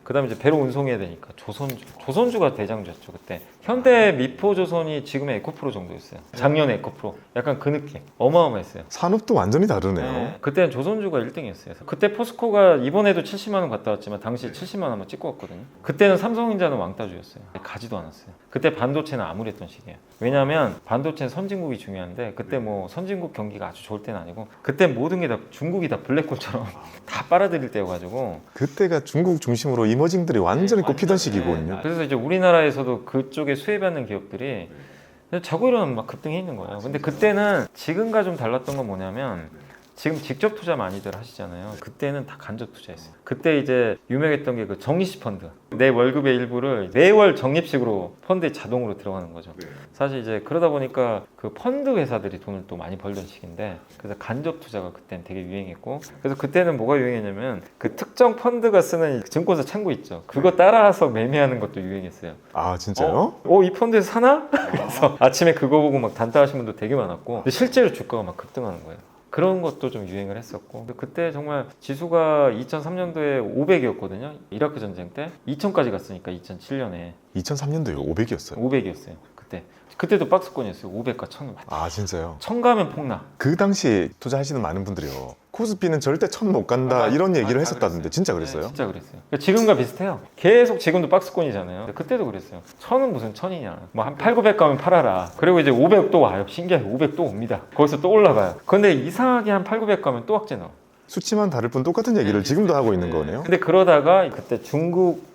그다음에 이제 배로 운송해야 되니까 조선주가 대장주였죠 그때. 현대 미포조선이 지금의 에코프로 정도였어요. 작년에 에코프로. 약간 그 느낌. 어마어마했어요. 산업도 완전히 다르네요. 그때는 조선주가 1등이었어요. 그때 포스코가 이번에도 70만 원 갔다 왔지만 당시 70만 원 한번 찍고 왔거든요. 그때는 삼성전자는 왕따주였어요. 가지도 않았어요. 그때 반도체는 암울했던 시기예요. 왜냐하면 반도체는 선진국이 중요한데 그때 뭐 선진국 경기가 아주 좋을 때는 아니고 그때 모든 게 다 중국이 다 블랙홀처럼 다 빨아들일 때여가지고 그때가 중국 중심으로 이머징들이 완전히 꼽히던 시기거든요. 그래서 이제 우리나라에서도 그쪽에 수혜받는 기업들이 자고 일어나면 막 급등해 있는 거예요. 근데 그때는 지금과 좀 달랐던 건 뭐냐면 지금 직접 투자 많이들 하시잖아요. 그때는 다 간접 투자했어요. 그때 이제 유명했던 게 그 적립식 펀드. 내 월급의 일부를 매월 적립식으로 펀드에 자동으로 들어가는 거죠. 사실 이제 그러다 보니까 그 펀드 회사들이 돈을 또 많이 벌던 시기인데 그래서 간접 투자가 그때는 되게 유행했고 그래서 그때는 뭐가 유행했냐면 그 특정 펀드가 쓰는 증권사 창구 있죠. 그거 따라서 매매하는 것도 유행했어요. 아 진짜요? 이 펀드에서 사나? 그래서 아침에 그거 보고 막 단타하신 분도 되게 많았고 근데 실제로 주가가 막 급등하는 거예요. 그런 것도 좀 유행을 했었고 그때 정말 지수가 2003년도에 500이었거든요. 이라크 전쟁 때 2000까지 갔으니까 2007년에 2003년도에 500이었어요. 500이었어요. 그때도 박스권이었어요. 500과 1000. 아 진짜요? 1000 가면 폭락. 그 당시 투자하시는 많은 분들이요. 코스피는 절대 1000 못 간다 이런 얘기를 했었다던데 진짜 그랬어요? 네, 진짜 그랬어요. 그러니까 지금과 비슷해요. 계속 지금도 박스권이잖아요. 그때도 그랬어요. 1000은 무슨 1000이냐. 뭐 한 8, 900 가면 팔아라. 그리고 이제 500 또 와요. 신기하게 500 또 옵니다. 거기서 또 올라가요. 근데 이상하게 한 8, 900 가면 또 악재 나와. 수치만 다를 뿐 똑같은 얘기를 지금도 하고 있는 거네요. 근데 그러다가 그때 중국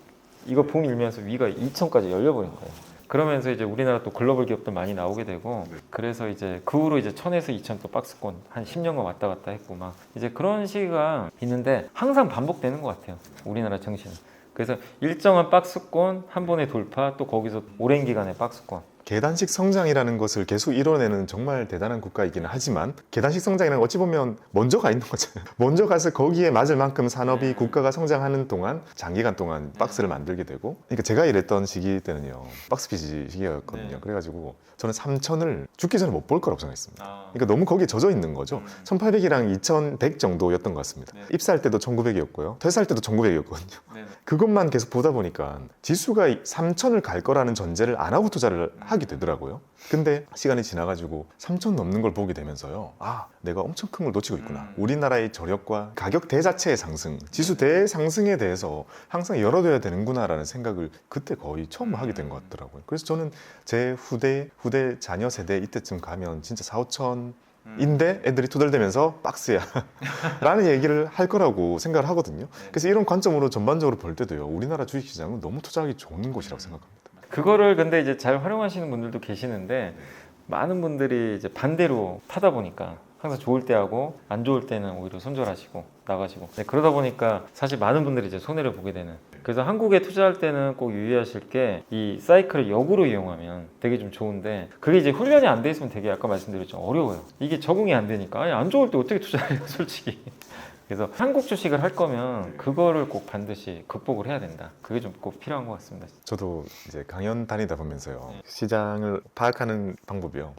이거 붐 일면서 위가 2000까지 열려버린 거예요. 그러면서 이제 우리나라 또 글로벌 기업들 많이 나오게 되고 그래서 이제 그 후로 이제 1000에서 2000 또 박스권 한 10년간 왔다 갔다 했고 막 이제 그런 시기가 있는데 항상 반복되는 것 같아요. 우리나라 정신은. 그래서 일정한 박스권 한 번에 돌파 또 거기서 오랜 기간의 박스권. 계단식 성장이라는 것을 계속 이뤄내는 정말 대단한 국가이기는 하지만 계단식 성장이라는 건 어찌 보면 먼저 가 있는 거잖아요. 먼저 가서 거기에 맞을 만큼 산업이 국가가 성장하는 동안 장기간 동안 박스를 만들게 되고 그러니까 제가 일했던 시기 때는요. 박스피지 시기였거든요. 네. 그래가지고 저는 3000을 죽기 전에 못 볼 거라고 생각했습니다. 아. 그러니까 너무 거기에 젖어 있는 거죠. 1800이랑 2100 정도였던 것 같습니다. 네. 입사할 때도 1900이었고요. 퇴사할 때도 1900이었거든요. 그것만 계속 보다 보니까 지수가 3000을 갈 거라는 전제를 안 하고 투자를 하게 되더라고요. 근데 시간이 지나가지고 3000 넘는 걸 보게 되면서요. 아, 내가 엄청 큰 걸 놓치고 있구나. 우리나라의 저력과 가격 대자체의 상승, 지수 대상승에 대해서 항상 열어둬야 되는구나라는 생각을 그때 거의 처음 하게 된 것 같더라고요. 그래서 저는 제 후대 자녀 세대 이때쯤 가면 진짜 4, 5천 인데 애들이 투덜대면서 박스야 라는 얘기를 할 거라고 생각을 하거든요. 그래서 이런 관점으로 전반적으로 볼 때도요. 우리나라 주식시장은 너무 투자하기 좋은 곳이라고 생각합니다. 그거를 근데 이제 잘 활용하시는 분들도 계시는데 많은 분들이 이제 반대로 타다 보니까 항상 좋을 때 하고 안 좋을 때는 오히려 손절하시고 나가시고 그러다 보니까 사실 많은 분들이 이제 손해를 보게 되는. 그래서 한국에 투자할 때는 꼭 유의하실 게 이 사이클을 역으로 이용하면 되게 좀 좋은데 그게 이제 훈련이 안 돼 있으면 되게 아까 말씀드렸죠 어려워요. 이게 적응이 안 되니까 아니 안 좋을 때 어떻게 투자해요 솔직히. 그래서 한국 주식을 할 거면 그거를 꼭 반드시 극복을 해야 된다. 그게 좀 꼭 필요한 것 같습니다. 저도 이제 강연 다니다 보면서요. 시장을 파악하는 방법이요.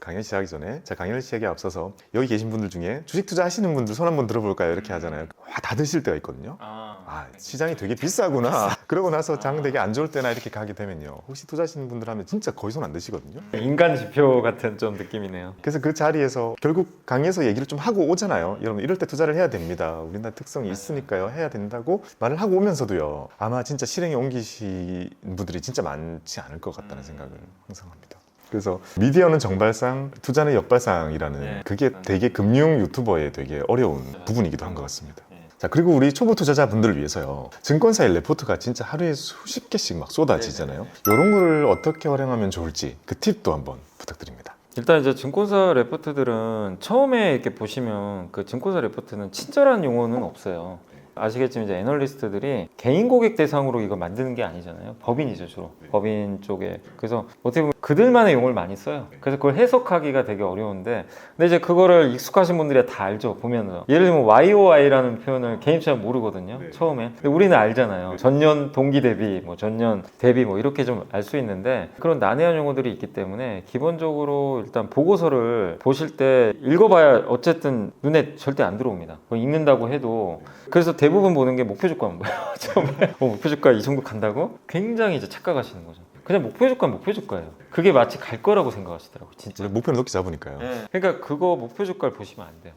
강연 시작하기 전에 제가 강연을 시작에 앞서서 여기 계신 분들 중에 주식 투자하시는 분들 손 한번 들어볼까요? 이렇게 하잖아요. 와, 다 드실 때가 있거든요. 아, 시장이 되게 비싸구나. 그러고 나서 장 되게 안 좋을 때나 이렇게 가게 되면요. 혹시 투자하시는 분들 하면 진짜 거의 손 안 드시거든요. 인간 지표 같은 좀 느낌이네요. 그래서 그 자리에서 결국 강의에서 얘기를 좀 하고 오잖아요. 여러분 이럴 때 투자를 해야 됩니다. 우리나라 특성이 있으니까요. 해야 된다고 말을 하고 오면서도요. 아마 진짜 실행에 옮기신 분들이 진짜 많지 않을 것 같다는 생각을 항상 합니다. 그래서 미디어는 정발상, 투자는 역발상이라는 그게 되게 금융 유튜버의 되게 어려운 부분이기도 한 것 같습니다. 자, 그리고 우리 초보 투자자분들을 위해서요. 증권사의 레포트가 진짜 하루에 수십 개씩 막 쏟아지잖아요. 이런 거를 어떻게 활용하면 좋을지 그 팁도 한번 부탁드립니다. 일단 이제 증권사 레포트들은 처음에 이렇게 보시면 그 증권사 레포트는 친절한 용어는 없어요. 아시겠지만 이제 애널리스트들이 개인 고객 대상으로 이거 만드는 게 아니잖아요. 법인이죠 주로. 법인 쪽에. 그래서 어떻게 보면 그들만의 용어를 많이 써요. 그래서 그걸 해석하기가 되게 어려운데 근데 이제 그거를 익숙하신 분들이 다 알죠. 보면서 예를 들면 YOI라는 표현을 개인처럼 모르거든요. 처음에. 근데 우리는 알잖아요. 전년 동기 대비, 뭐 전년 대비 뭐 이렇게 좀 알 수 있는데 그런 난해한 용어들이 있기 때문에 기본적으로 일단 보고서를 보실 때 읽어봐야 어쨌든 눈에 절대 안 들어옵니다. 뭐 읽는다고 해도 그래서 대부분 보는 게 목표 주가만 봐요. 처음에 목표 주가 이 정도 간다고? 굉장히 이제 착각하시는 거죠. 그냥 목표 주가는 목표 주가예요. 그게 마치 갈 거라고 생각하시더라고요. 진짜. 목표는 높게 잡으니까요. 그러니까 그거 목표 주가를 보시면 안 돼요.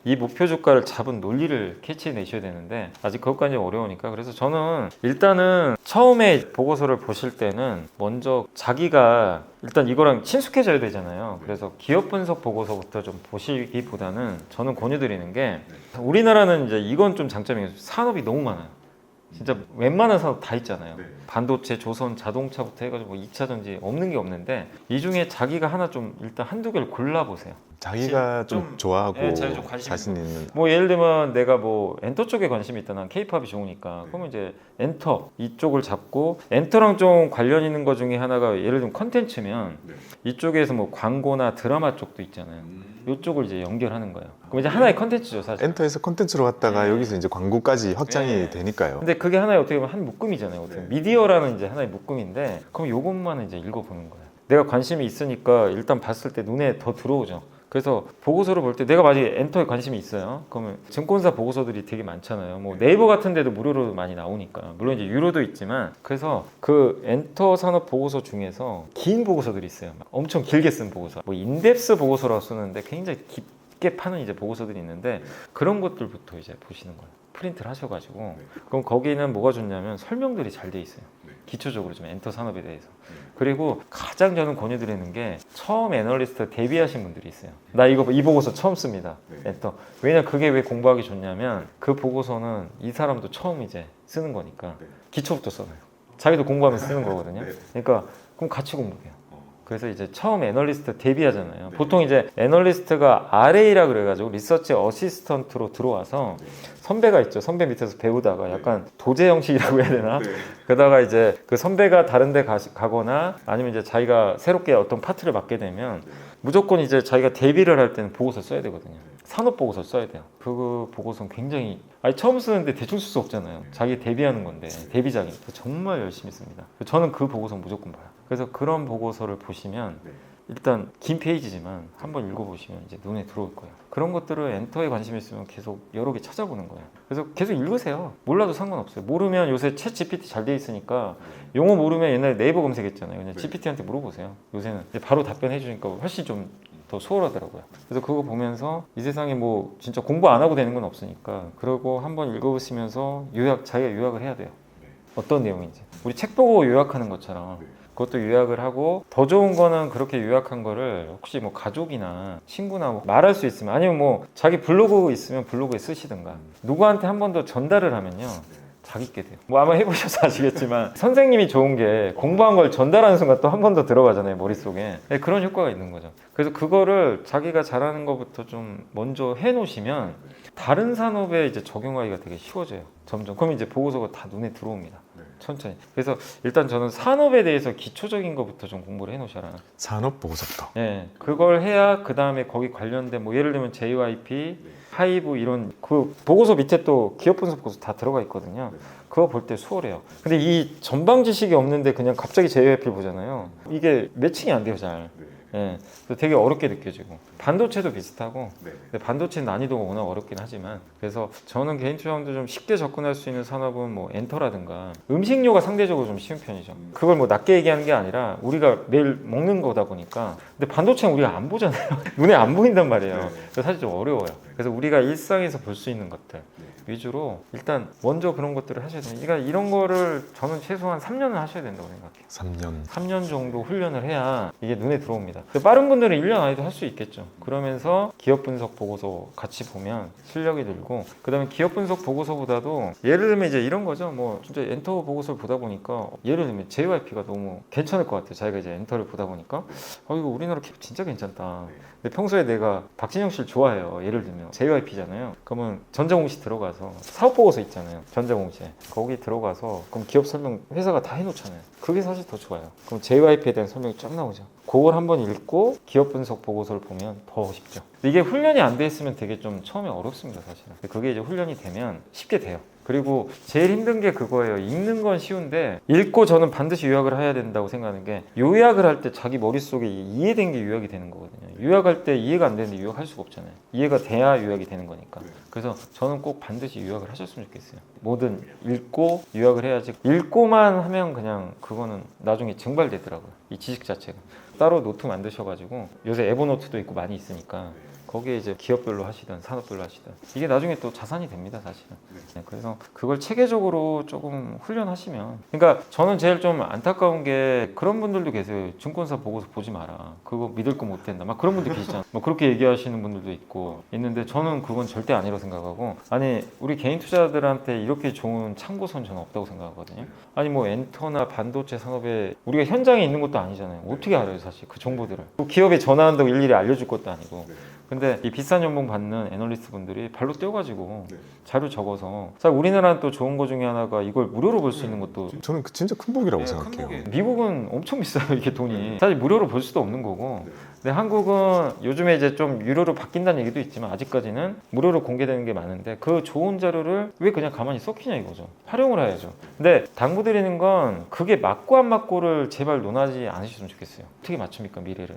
이 목표 주가를 잡은 논리를 캐치내셔야 되는데 아직 그것까지 어려우니까 그래서 저는 일단은 처음에 보고서를 보실 때는 먼저 자기가 일단 이거랑 친숙해져야 되잖아요. 그래서 기업 분석 보고서부터 좀 보시기보다는 저는 권유드리는 게 우리나라는 이제 이건 좀 장점이에요. 산업이 너무 많아요. 진짜 웬만한 산업 다 있잖아요. 반도체, 조선, 자동차부터 해가지고 뭐 2차 전지 없는 게 없는데 이 중에 자기가 하나 좀 일단 한두 개를 골라보세요. 자기가 좀 좋아하고 자기 좀 관심 자신 있는 뭐 예를 들면 내가 뭐 엔터 쪽에 관심이 있다. 난 K-팝이 좋으니까 그러면 이제 엔터 이쪽을 잡고 엔터랑 좀 관련 있는 것 중에 하나가 예를 들면 컨텐츠면 이쪽에서 뭐 광고나 드라마 쪽도 있잖아요. 이쪽을 이제 연결하는 거예요. 그럼 이제 하나의 컨텐츠죠 사실. 엔터에서 콘텐츠로 갔다가 여기서 이제 광고까지 확장이 되니까요. 근데 그게 하나의 어떻게 보면 한 묶음이잖아요. 어떻게 보면. 미디어라는 이제 하나의 묶음인데 그럼 요것만은 이제 읽어보는 거예요. 내가 관심이 있으니까 일단 봤을 때 눈에 더 들어오죠. 그래서 보고서를 볼 때 내가 만약에 엔터에 관심이 있어요. 그러면 증권사 보고서들이 되게 많잖아요. 뭐 네이버 같은 데도 무료로 많이 나오니까. 물론 이제 유료도 있지만 그래서 그 엔터 산업 보고서 중에서 긴 보고서들이 있어요. 막 엄청 길게 쓴 보고서. 뭐 인덱스 보고서라고 쓰는데 굉장히 깊게 파는 이제 보고서들이 있는데 그런 것들부터 이제 보시는 거예요. 프린트를 하셔가지고 그럼 거기는 뭐가 좋냐면 설명들이 잘 돼 있어요. 기초적으로 좀 엔터 산업에 대해서. 그리고 가장 저는 권유드리는 게 처음 애널리스트 데뷔하신 분들이 있어요. 나 이 보고서 처음 씁니다. 엔터. 왜냐 그게 왜 공부하기 좋냐면 그 보고서는 이 사람도 처음 이제 쓰는 거니까 기초부터 써요. 자기도 공부하면서 쓰는 거거든요. 그러니까 그럼 같이 공부해요. 그래서 이제 처음 애널리스트 데뷔하잖아요. 보통 이제 애널리스트가 RA라 그래가지고 리서치 어시스턴트로 들어와서 선배가 있죠. 선배 밑에서 배우다가 약간 도제 형식이라고 해야 되나? 그러다가 이제 그 선배가 다른 데 가거나 아니면 이제 자기가 새롭게 어떤 파트를 맡게 되면 무조건 이제 자기가 데뷔를 할 때는 보고서 써야 되거든요. 산업 보고서 써야 돼요. 그 보고서는 굉장히 처음 쓰는데 대충 쓸 수 없잖아요. 자기 데뷔하는 건데 데뷔작이니까 정말 열심히 씁니다. 저는 그 보고서 무조건 봐요. 그래서 그런 보고서를 보시면 일단 긴 페이지지만 한번 읽어보시면 이제 눈에 들어올 거예요. 그런 것들을 엔터에 관심 있으면 계속 여러 개 찾아보는 거예요. 그래서 계속 읽으세요. 몰라도 상관없어요. 모르면 요새 챗 GPT 잘 돼 있으니까 용어 모르면 옛날에 네이버 검색했잖아요. 그냥 GPT한테 물어보세요. 요새는 이제 바로 답변해 주니까 훨씬 좀 더 수월하더라고요. 그래서 그거 보면서 이 세상에 뭐 진짜 공부 안 하고 되는 건 없으니까 그러고 한번 읽어보시면서 자기가 요약을 해야 돼요. 어떤 내용인지. 우리 책 보고 요약하는 것처럼 그것도 요약을 하고 더 좋은 거는 그렇게 요약한 거를 혹시 뭐 가족이나 친구나 뭐 말할 수 있으면 아니면 뭐 자기 블로그 있으면 블로그에 쓰시든가 누구한테 한 번 더 전달을 하면요. 자기께 돼요. 뭐 아마 해보셔서 아시겠지만 선생님이 좋은 게 공부한 걸 전달하는 순간 또 한 번 더 들어가잖아요. 머릿속에. 네, 그런 효과가 있는 거죠. 그래서 그거를 자기가 잘하는 것부터 좀 먼저 해놓으시면 다른 산업에 이제 적용하기가 되게 쉬워져요. 점점. 그럼 이제 보고서가 다 눈에 들어옵니다. 천천히. 그래서 일단 저는 산업에 대해서 기초적인 것부터 좀 공부를 해놓으셔라. 산업 보고서부터. 네, 그걸 해야 그 다음에 거기 관련된 뭐 예를 들면 JYP, 하이브 이런 그 보고서 밑에 또 기업 분석 보고서 다 들어가 있거든요. 그거 볼 때 수월해요. 근데 이 전방 지식이 없는데 그냥 갑자기 JYP를 보잖아요. 이게 매칭이 안 돼요, 잘. 예, 그래서 되게 어렵게 느껴지고 반도체도 비슷하고 근데 반도체 난이도가 워낙 어렵긴 하지만 그래서 저는 개인적으로 좀 쉽게 접근할 수 있는 산업은 뭐 엔터라든가 음식료가 상대적으로 좀 쉬운 편이죠. 그걸 뭐 낮게 얘기하는 게 아니라 우리가 매일 먹는 거다 보니까 근데 반도체는 우리가 안 보잖아요. 눈에 안 보인단 말이에요. 그래서 사실 좀 어려워요. 그래서 우리가 일상에서 볼 수 있는 것들 위주로 일단 먼저 그런 것들을 하셔야 돼요. 그러니까 이런 거를 저는 최소한 3년은 하셔야 된다고 생각해요. 3년 정도 훈련을 해야 이게 눈에 들어옵니다. 근데 빠른 분들은 1년 안에도 할 수 있겠죠. 그러면서 기업 분석 보고서 같이 보면 실력이 늘고 그 다음에 기업 분석 보고서보다도 예를 들면 이제 이런 거죠. 뭐 진짜 엔터 보고서를 보다 보니까 예를 들면 JYP가 너무 괜찮을 것 같아요. 자기가 이제 엔터를 보다 보니까 이거 우리나라 기업 진짜 괜찮다. 근데 평소에 내가 박진영 씨를 좋아해요. 예를 들면 JYP잖아요. 그러면 전자공시 들어가서 사업보고서 있잖아요. 전자공시에 거기 들어가서 그럼 기업 설명 회사가 다 해놓잖아요. 그게 사실 더 좋아요. 그럼 JYP에 대한 설명이 쫙 나오죠. 그걸 한번 읽고 기업 분석 보고서를 보면 더 쉽죠. 이게 훈련이 안 돼 있으면 되게 좀 처음에 어렵습니다, 사실은. 그게 이제 훈련이 되면 쉽게 돼요. 그리고 제일 힘든 게 그거예요. 읽는 건 쉬운데 읽고 저는 반드시 요약을 해야 된다고 생각하는 게 요약을 할 때 자기 머릿속에 이해된 게 요약이 되는 거거든요. 요약할 때 이해가 안 되는데 요약할 수가 없잖아요. 이해가 돼야 요약이 되는 거니까. 그래서 저는 꼭 반드시 요약을 하셨으면 좋겠어요. 뭐든 읽고 요약을 해야지. 읽고만 하면 그냥 그거는 나중에 증발되더라고요. 이 지식 자체가. 따로 노트 만드셔가지고 요새 에버노트도 있고 많이 있으니까 거기에 이제 기업별로 하시든 산업별로 하시든 이게 나중에 또 자산이 됩니다, 사실은. 네, 그래서 그걸 체계적으로 조금 훈련하시면 그러니까 저는 제일 좀 안타까운 게 그런 분들도 계세요. 증권사 보고서 보지 마라. 그거 믿을 거 못 된다. 막 그런 분들 계시잖아요. 뭐 그렇게 얘기하시는 분들도 있는데 저는 그건 절대 아니라고 생각하고 아니 우리 개인 투자자들한테 이렇게 좋은 참고선 저는 없다고 생각하거든요. 아니 뭐 엔터나 반도체 산업에 우리가 현장에 있는 것도 아니잖아요. 어떻게 알아요, 사실 그 정보들을. 또 기업에 전화한다고 일일이 알려줄 것도 아니고. 근데 이 비싼 연봉 받는 애널리스트 분들이 발로 뛰어가지고 자료 적어서 사실 우리나라는 또 좋은 거 중에 하나가 이걸 무료로 볼 수 있는 것도 저는 진짜 큰 복이라고 생각해요. 미국은 엄청 비싸요, 이게 돈이. 사실 무료로 볼 수도 없는 거고 근데 한국은 요즘에 이제 좀 유료로 바뀐다는 얘기도 있지만 아직까지는 무료로 공개되는 게 많은데 그 좋은 자료를 왜 그냥 가만히 썩히냐 이거죠. 활용을 해야죠. 근데 당부드리는 건 그게 맞고 안 맞고를 제발 논하지 않으셨으면 좋겠어요. 어떻게 맞춥니까, 미래를.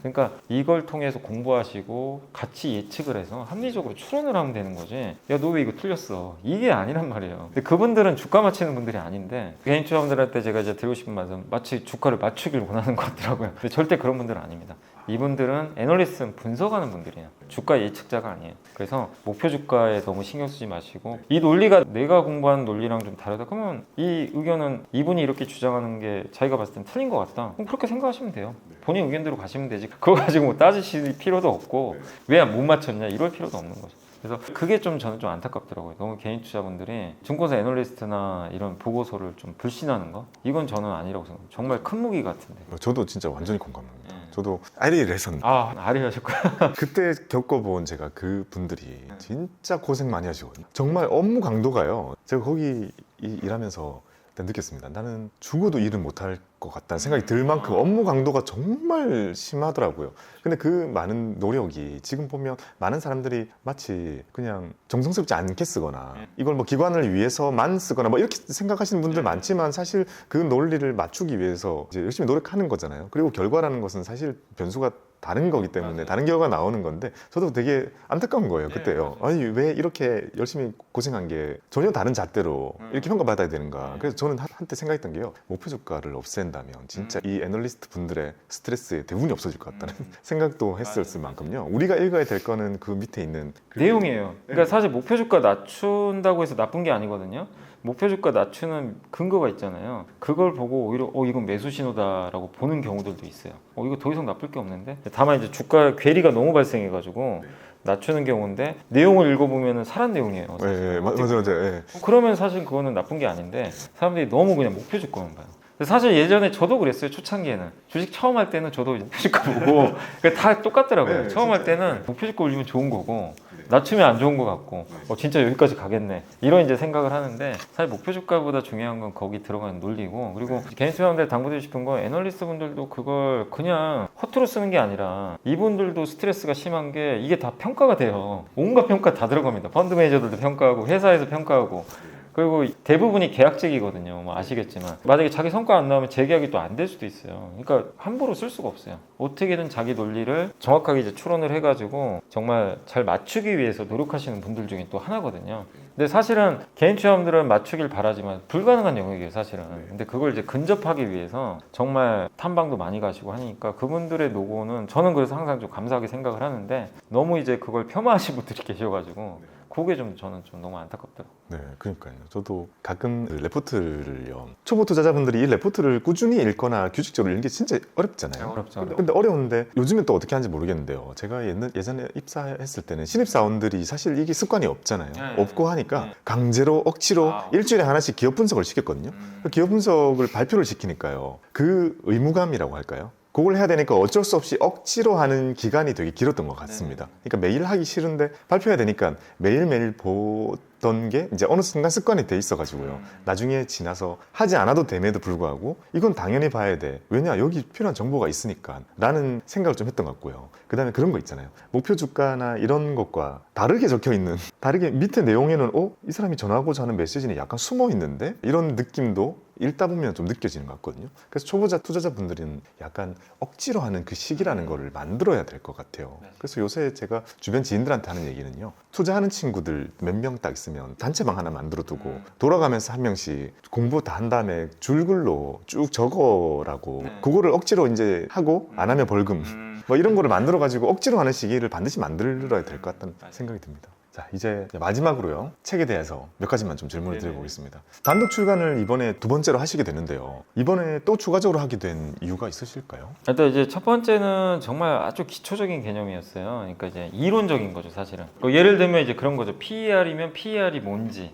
그러니까 이걸 통해서 공부하시고 같이 예측을 해서 합리적으로 추론을 하면 되는 거지. 야, 너 왜 이거 틀렸어? 이게 아니란 말이에요. 근데 그분들은 주가 맞히는 분들이 아닌데 개인 투자분들한테 제가 이제 드리고 싶은 말씀 마치 주가를 맞추길 원하는 것 같더라고요. 근데 절대 그런 분들은 아닙니다. 이분들은 애널리스트는 분석하는 분들이에요. 주가 예측자가 아니에요. 그래서 목표 주가에 너무 신경 쓰지 마시고 이 논리가 내가 공부한 논리랑 좀 다르다 그러면 이 의견은 이분이 이렇게 주장하는 게 자기가 봤을 땐 틀린 것 같다. 그럼 그렇게 생각하시면 돼요. 본인 의견대로 가시면 되지. 그거 가지고 뭐 따지실 필요도 없고 왜 못 맞췄냐 이럴 필요도 없는 거죠. 그래서 그게 좀 저는 좀 안타깝더라고요. 너무 개인 투자분들이 증권사 애널리스트나 이런 보고서를 좀 불신하는 거, 이건 저는 아니라고 생각해요. 정말 큰 무기 같은데. 저도 진짜 완전히 공감합니다. 저도 RA를 했었는데 아, 아리 하셨고요. 그때 겪어본 제가 그 분들이 진짜 고생 많이 하시거든요. 정말 업무 강도가요. 제가 거기 일하면서 일단 느꼈습니다. 나는 죽어도 일을 못할 것 같다는 생각이 들 만큼 업무 강도가 정말 심하더라고요. 근데 그 많은 노력이 지금 보면 많은 사람들이 마치 그냥 정성스럽지 않게 쓰거나 이걸 뭐 기관을 위해서만 쓰거나 뭐 이렇게 생각하시는 분들 많지만 사실 그 논리를 맞추기 위해서 이제 열심히 노력하는 거잖아요. 그리고 결과라는 것은 사실 변수가 다른 거기 때문에 다른 결과가 나오는 건데 저도 되게 안타까운 거예요 그때요. 아니 왜 이렇게 열심히 고생한 게 전혀 다른 잣대로 이렇게 평가받아야 되는가. 그래서 저는 한때 생각했던 게요, 목표 주가를 없앤다면 진짜 이 애널리스트 분들의 스트레스에 대부분이 없어질 것 같다는 생각도 했었을 만큼요, 우리가 읽어야 될 거는 그 밑에 있는 내용이에요. 그러니까 사실 목표 주가 낮춘다고 해서 나쁜 게 아니거든요. 목표 주가 낮추는 근거가 있잖아요. 그걸 보고 오히려 이건 매수 신호다라고 보는 경우들도 있어요. 이거 더 이상 나쁠 게 없는데. 다만 이제 주가 괴리가 너무 발생해가지고 낮추는 경우인데 내용을 읽어보면은 사란 내용이에요. 네, 맞아요. 네. 그러면 사실 그거는 나쁜 게 아닌데 사람들이 너무 그냥 목표 주가만 봐요. 사실 예전에 저도 그랬어요. 초창기에는 주식 처음 할 때는 저도 목표 주가 보고 다 똑같더라고요. 네, 처음 할 때는 목표 주가 올리면 좋은 거고 낮추면 안 좋은 것 같고 진짜 여기까지 가겠네 이런 이제 생각을 하는데, 사실 목표 주가보다 중요한 건 거기 들어가는 논리고, 그리고 개인 투자자분들 당부드리고 싶은 건 애널리스트 분들도 그걸 그냥 허투루 쓰는 게 아니라 이분들도 스트레스가 심한 게 이게 다 평가가 돼요. 온갖 평가 다 들어갑니다. 펀드 매니저들도 평가하고 회사에서 평가하고, 그리고 대부분이 계약직이거든요. 뭐 아시겠지만 만약에 자기 성과 안 나오면 재계약이 또 안 될 수도 있어요. 그러니까 함부로 쓸 수가 없어요. 어떻게든 자기 논리를 정확하게 이제 추론을 해가지고 정말 잘 맞추기 위해서 노력하시는 분들 중에 또 하나거든요. 근데 사실은 개인 투자자분들은 맞추길 바라지만 불가능한 영역이에요, 사실은. 근데 그걸 이제 근접하기 위해서 정말 탐방도 많이 가시고 하니까 그분들의 노고는 저는 그래서 항상 좀 감사하게 생각을 하는데, 너무 이제 그걸 폄하하신 분들이 계셔가지고 그게 좀 저는 좀 너무 안타깝더라고요. 네, 그러니까요. 저도 가끔 레포트를요, 초보 투자자분들이 이 레포트를 꾸준히 읽거나 규칙적으로 읽는 게 진짜 어렵잖아요. 어렵죠. 근데 어려운데 요즘엔 또 어떻게 하는지 모르겠는데요. 제가 예전에 입사했을 때는 신입사원들이 사실 이게 습관이 없잖아요. 없고 하니까 강제로 억지로 일주일에 하나씩 기업 분석을 시켰거든요. 기업 분석을 발표를 시키니까요, 그 의무감이라고 할까요? 그걸 해야 되니까 어쩔 수 없이 억지로 하는 기간이 되게 길었던 것 같습니다. 그러니까 매일 하기 싫은데 발표해야 되니까 매일매일 보던 게 이제 어느 순간 습관이 돼 있어가지고요. 나중에 지나서 하지 않아도 됨에도 불구하고 이건 당연히 봐야 돼. 왜냐? 여기 필요한 정보가 있으니까. 라는 생각을 좀 했던 것 같고요. 그 다음에 그런 거 있잖아요. 목표 주가나 이런 것과 다르게 적혀 있는, 다르게 밑에 내용에는 이 사람이 전하고자 하는 메시지는 약간 숨어 있는데? 이런 느낌도 읽다 보면 좀 느껴지는 것 같거든요. 그래서 초보자 투자자분들은 약간 억지로 하는 그 식이라는 거를 만들어야 될 것 같아요. 그래서 요새 제가 주변 지인들한테 하는 얘기는요, 투자하는 친구들 몇 명 딱 있으면 단체방 하나 만들어 두고 돌아가면서 한 명씩 공부 다 한 다음에 줄글로 쭉 적어라고, 그거를 억지로 이제 하고 안 하면 벌금 뭐 이런 거를 만들어 가지고 억지로 하는 시기를 반드시 만들어야 될 것 같다는 생각이 듭니다. 자, 이제 마지막으로요, 책에 대해서 몇 가지만 좀 질문을 드려보겠습니다. 단독 출간을 이번에 두 번째로 하시게 되는데요, 이번에 또 추가적으로 하게 된 이유가 있으실까요? 일단 이제 첫 번째는 정말 아주 기초적인 개념이었어요. 그러니까 이제 이론적인 거죠, 사실은. 예를 들면 이제 그런 거죠. PER이면 PER이 뭔지.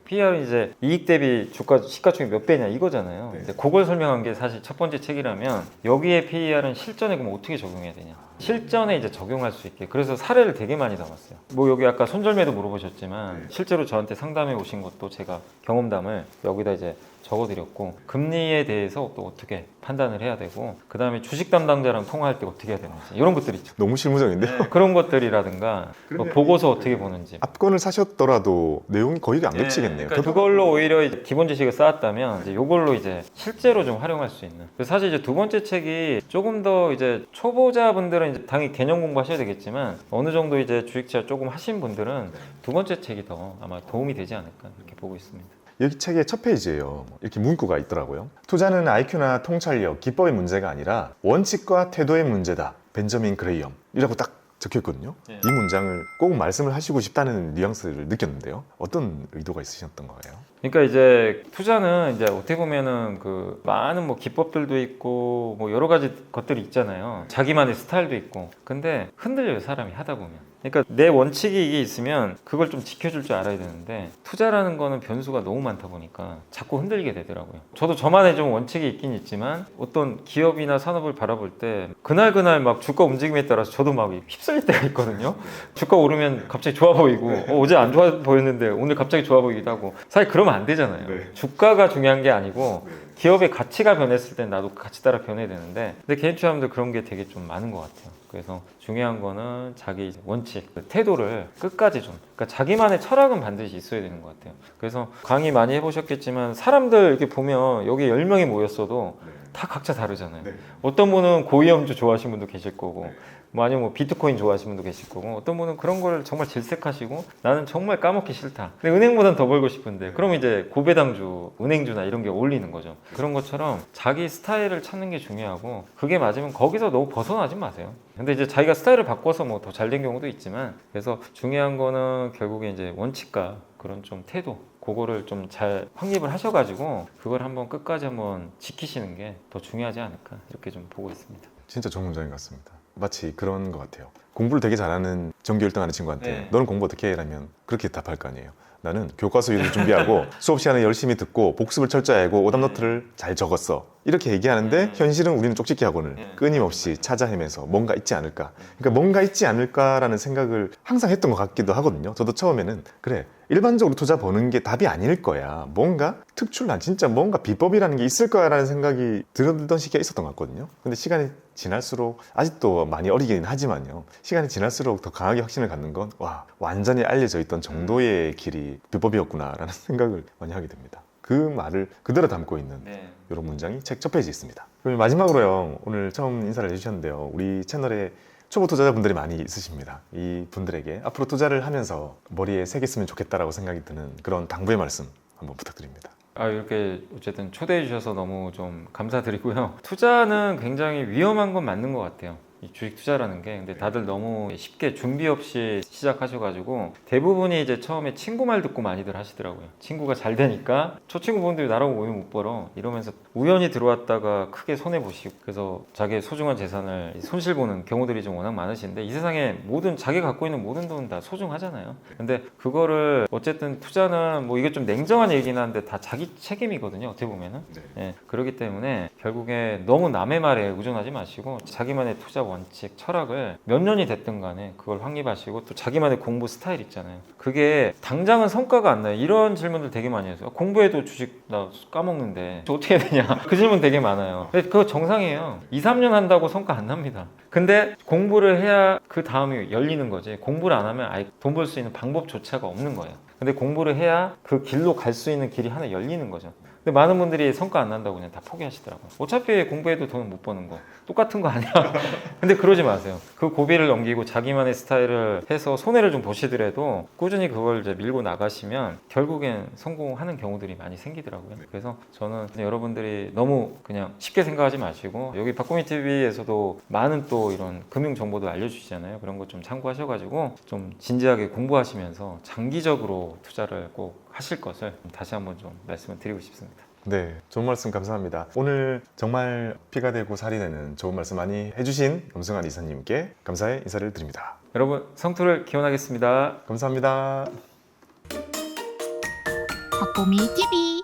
PER은 이제 이익 대비 주가 시가총액 몇 배냐 이거잖아요. 근데 그걸 설명한 게 사실 첫 번째 책이라면, 여기에 PER은 실전에 그럼 어떻게 적용해야 되냐, 실전에 이제 적용할 수 있게. 그래서 사례를 되게 많이 담았어요. 뭐 여기 아까 손절매도 물어보셨지만 실제로 저한테 상담해 오신 것도 제가 경험담을 여기다 이제 적어드렸고, 금리에 대해서 또 어떻게 판단을 해야 되고, 그 다음에 주식 담당자랑 통화할 때 어떻게 해야 되는지, 이런 것들이 있죠. 너무 실무적인데요? 그런 것들이라든가 뭐 보고서 어떻게 보는지. 앞권을 사셨더라도 내용이 거의 안 겹치겠네요. 그러니까 그걸로 오히려 이제 기본 지식을 쌓았다면 이제 이걸로 이제 실제로 좀 활용할 수 있는. 그래서 사실 이제 두 번째 책이 조금 더 이제 초보자분들은 이제 당연히 개념 공부하셔야 되겠지만, 어느 정도 이제 주식 투자 조금 하신 분들은 두 번째 책이 더 아마 도움이 되지 않을까 이렇게 보고 있습니다. 여기 책의 첫 페이지에요, 이렇게 문구가 있더라고요. 투자는 IQ나 통찰력, 기법의 문제가 아니라 원칙과 태도의 문제다. 벤저민 그레이엄. 이라고 딱 적혀있거든요. 이 문장을 꼭 말씀을 하시고 싶다는 뉘앙스를 느꼈는데요. 어떤 의도가 있으셨던 거예요? 그러니까 이제 투자는 이제 어떻게 보면은 그 많은 뭐 기법들도 있고 뭐 여러 가지 것들이 있잖아요. 자기만의 스타일도 있고. 근데 흔들려요, 사람이 하다 보면. 그러니까 내 원칙이 이게 있으면 그걸 좀 지켜줄 줄 알아야 되는데 투자라는 거는 변수가 너무 많다 보니까 자꾸 흔들리게 되더라고요. 저도 저만의 좀 원칙이 있긴 있지만 어떤 기업이나 산업을 바라볼 때 그날 막 주가 움직임에 따라서 저도 막 휩쓸릴 때가 있거든요. 주가 오르면 갑자기 좋아 보이고 어제 안 좋아 보였는데 오늘 갑자기 좋아 보이기도 하고 사실 그러면 안 되잖아요. 네. 주가가 중요한 게 아니고 기업의 가치가 변했을 땐 나도 같이 따라 변해야 되는데 근데 개인 투자하면서 그런 게 되게 좀 많은 것 같아요. 그래서 중요한 거는 자기 원칙, 그 태도를 끝까지 좀 그러니까 자기만의 철학은 반드시 있어야 되는 것 같아요. 그래서 강의 많이 해보셨겠지만 사람들 이렇게 보면 여기 10명이 모였어도 다 각자 다르잖아요. 어떤 분은 고위험주 좋아하시는 분도 계실 거고 뭐 아니면 뭐 비트코인 좋아하시는 분도 계실 거고 어떤 분은 그런 거를 정말 질색하시고 나는 정말 까먹기 싫다. 근데 은행보단 더 벌고 싶은데 그러면 이제 고배당주, 은행주나 이런 게 어울리는 거죠. 그런 것처럼 자기 스타일을 찾는 게 중요하고 그게 맞으면 거기서 너무 벗어나지 마세요. 근데 이제 자기가 스타일을 바꿔서 뭐 더 잘 된 경우도 있지만 그래서 중요한 거는 결국에 이제 원칙과 그런 좀 태도 그거를 좀 잘 확립을 하셔가지고 그걸 한번 끝까지 한번 지키시는 게 더 중요하지 않을까 이렇게 좀 보고 있습니다. 진짜 좋은 문장인 것 같습니다. 마치 그런 것 같아요. 공부를 되게 잘하는 전교 1등하는 친구한테 네. 너는 공부 어떻게 해? 라면 그렇게 답할 거 아니에요. 나는 교과서 위주로 준비하고 수업 시간에 열심히 듣고 복습을 철저히 하고 오답 노트를 잘 적었어. 이렇게 얘기하는데 현실은 우리는 쪽집기 학원을 끊임없이 찾아 헤매서 뭔가 있지 않을까. 그러니까 뭔가 있지 않을까라는 생각을 항상 했던 것 같기도 하거든요. 저도 처음에는 그래 일반적으로 투자 버는 게 답이 아닐 거야. 뭔가 특출난 진짜 뭔가 비법이라는 게 있을 거야라는 생각이 들던 시기가 있었던 것 같거든요. 근데 시간이 지날수록 아직도 많이 어리긴 하지만요. 시간이 지날수록 더 강하게 확신을 갖는 건 와 완전히 알려져 있던 정도의 길이 비법이었구나라는 생각을 많이 하게 됩니다. 그 말을 그대로 담고 있는 이런 문장이 책 첫 페이지에 있습니다. 그럼 마지막으로요. 오늘 처음 인사를 해주셨는데요. 우리 채널에 초보 투자자분들이 많이 있으십니다. 이 분들에게 앞으로 투자를 하면서 머리에 새겼으면 좋겠다라고 생각이 드는 그런 당부의 말씀 한번 부탁드립니다. 이렇게 어쨌든 초대해 주셔서 너무 좀 감사드리고요. 투자는 굉장히 위험한 건 맞는 것 같아요. 이 주식 투자라는 게 근데 다들 너무 쉽게 준비 없이 시작하셔가지고 대부분이 이제 처음에 친구 말 듣고 많이들 하시더라고요. 친구가 잘 되니까 저 친구분들이 나라고 모임 못 벌어 이러면서 우연히 들어왔다가 크게 손해 보시고 그래서 자기의 소중한 재산을 손실 보는 경우들이 좀 워낙 많으신데 이 세상에 모든 자기가 갖고 있는 모든 돈 다 소중하잖아요. 근데 그거를 어쨌든 투자는 뭐 이게 좀 냉정한 얘기긴 한데 다 자기 책임이거든요. 어떻게 보면은 그렇기 때문에 결국에 너무 남의 말에 의존하지 마시고 자기만의 투자 원칙, 철학을 몇 년이 됐든 간에 그걸 확립하시고 또 자기만의 공부 스타일 있잖아요. 그게 당장은 성과가 안 나요. 이런 질문들 되게 많이 해서 공부해도 주식 나 까먹는데 어떻게 해야 되냐 그 질문 되게 많아요. 근데 그거 정상이에요. 2, 3년 한다고 성과 안 납니다. 근데 공부를 해야 그 다음이 열리는 거지 공부를 안 하면 아예 돈 벌 수 있는 방법조차가 없는 거예요. 근데 공부를 해야 그 길로 갈 수 있는 길이 하나 열리는 거죠. 근데 많은 분들이 성과 안 난다고 그냥 다 포기하시더라고요. 어차피 공부해도 돈 못 버는 거 똑같은 거 아니야? 근데 그러지 마세요. 그 고비를 넘기고 자기만의 스타일을 해서 손해를 좀 보시더라도 꾸준히 그걸 이제 밀고 나가시면 결국엔 성공하는 경우들이 많이 생기더라고요. 그래서 저는 여러분들이 너무 그냥 쉽게 생각하지 마시고 여기 박구미 TV에서도 많은 또 이런 금융 정보도 알려주시잖아요. 그런 거 좀 참고하셔가지고 좀 진지하게 공부하시면서 장기적으로 투자를 꼭 하실 것을 다시 한번 좀 말씀을 드리고 싶습니다. 네, 좋은 말씀 감사합니다. 오늘 정말 피가 되고 살이 되는 좋은 말씀 많이 해주신 염승환 이사님께 감사의 인사를 드립니다. 여러분 성투를 기원하겠습니다. 감사합니다. 박보미 TV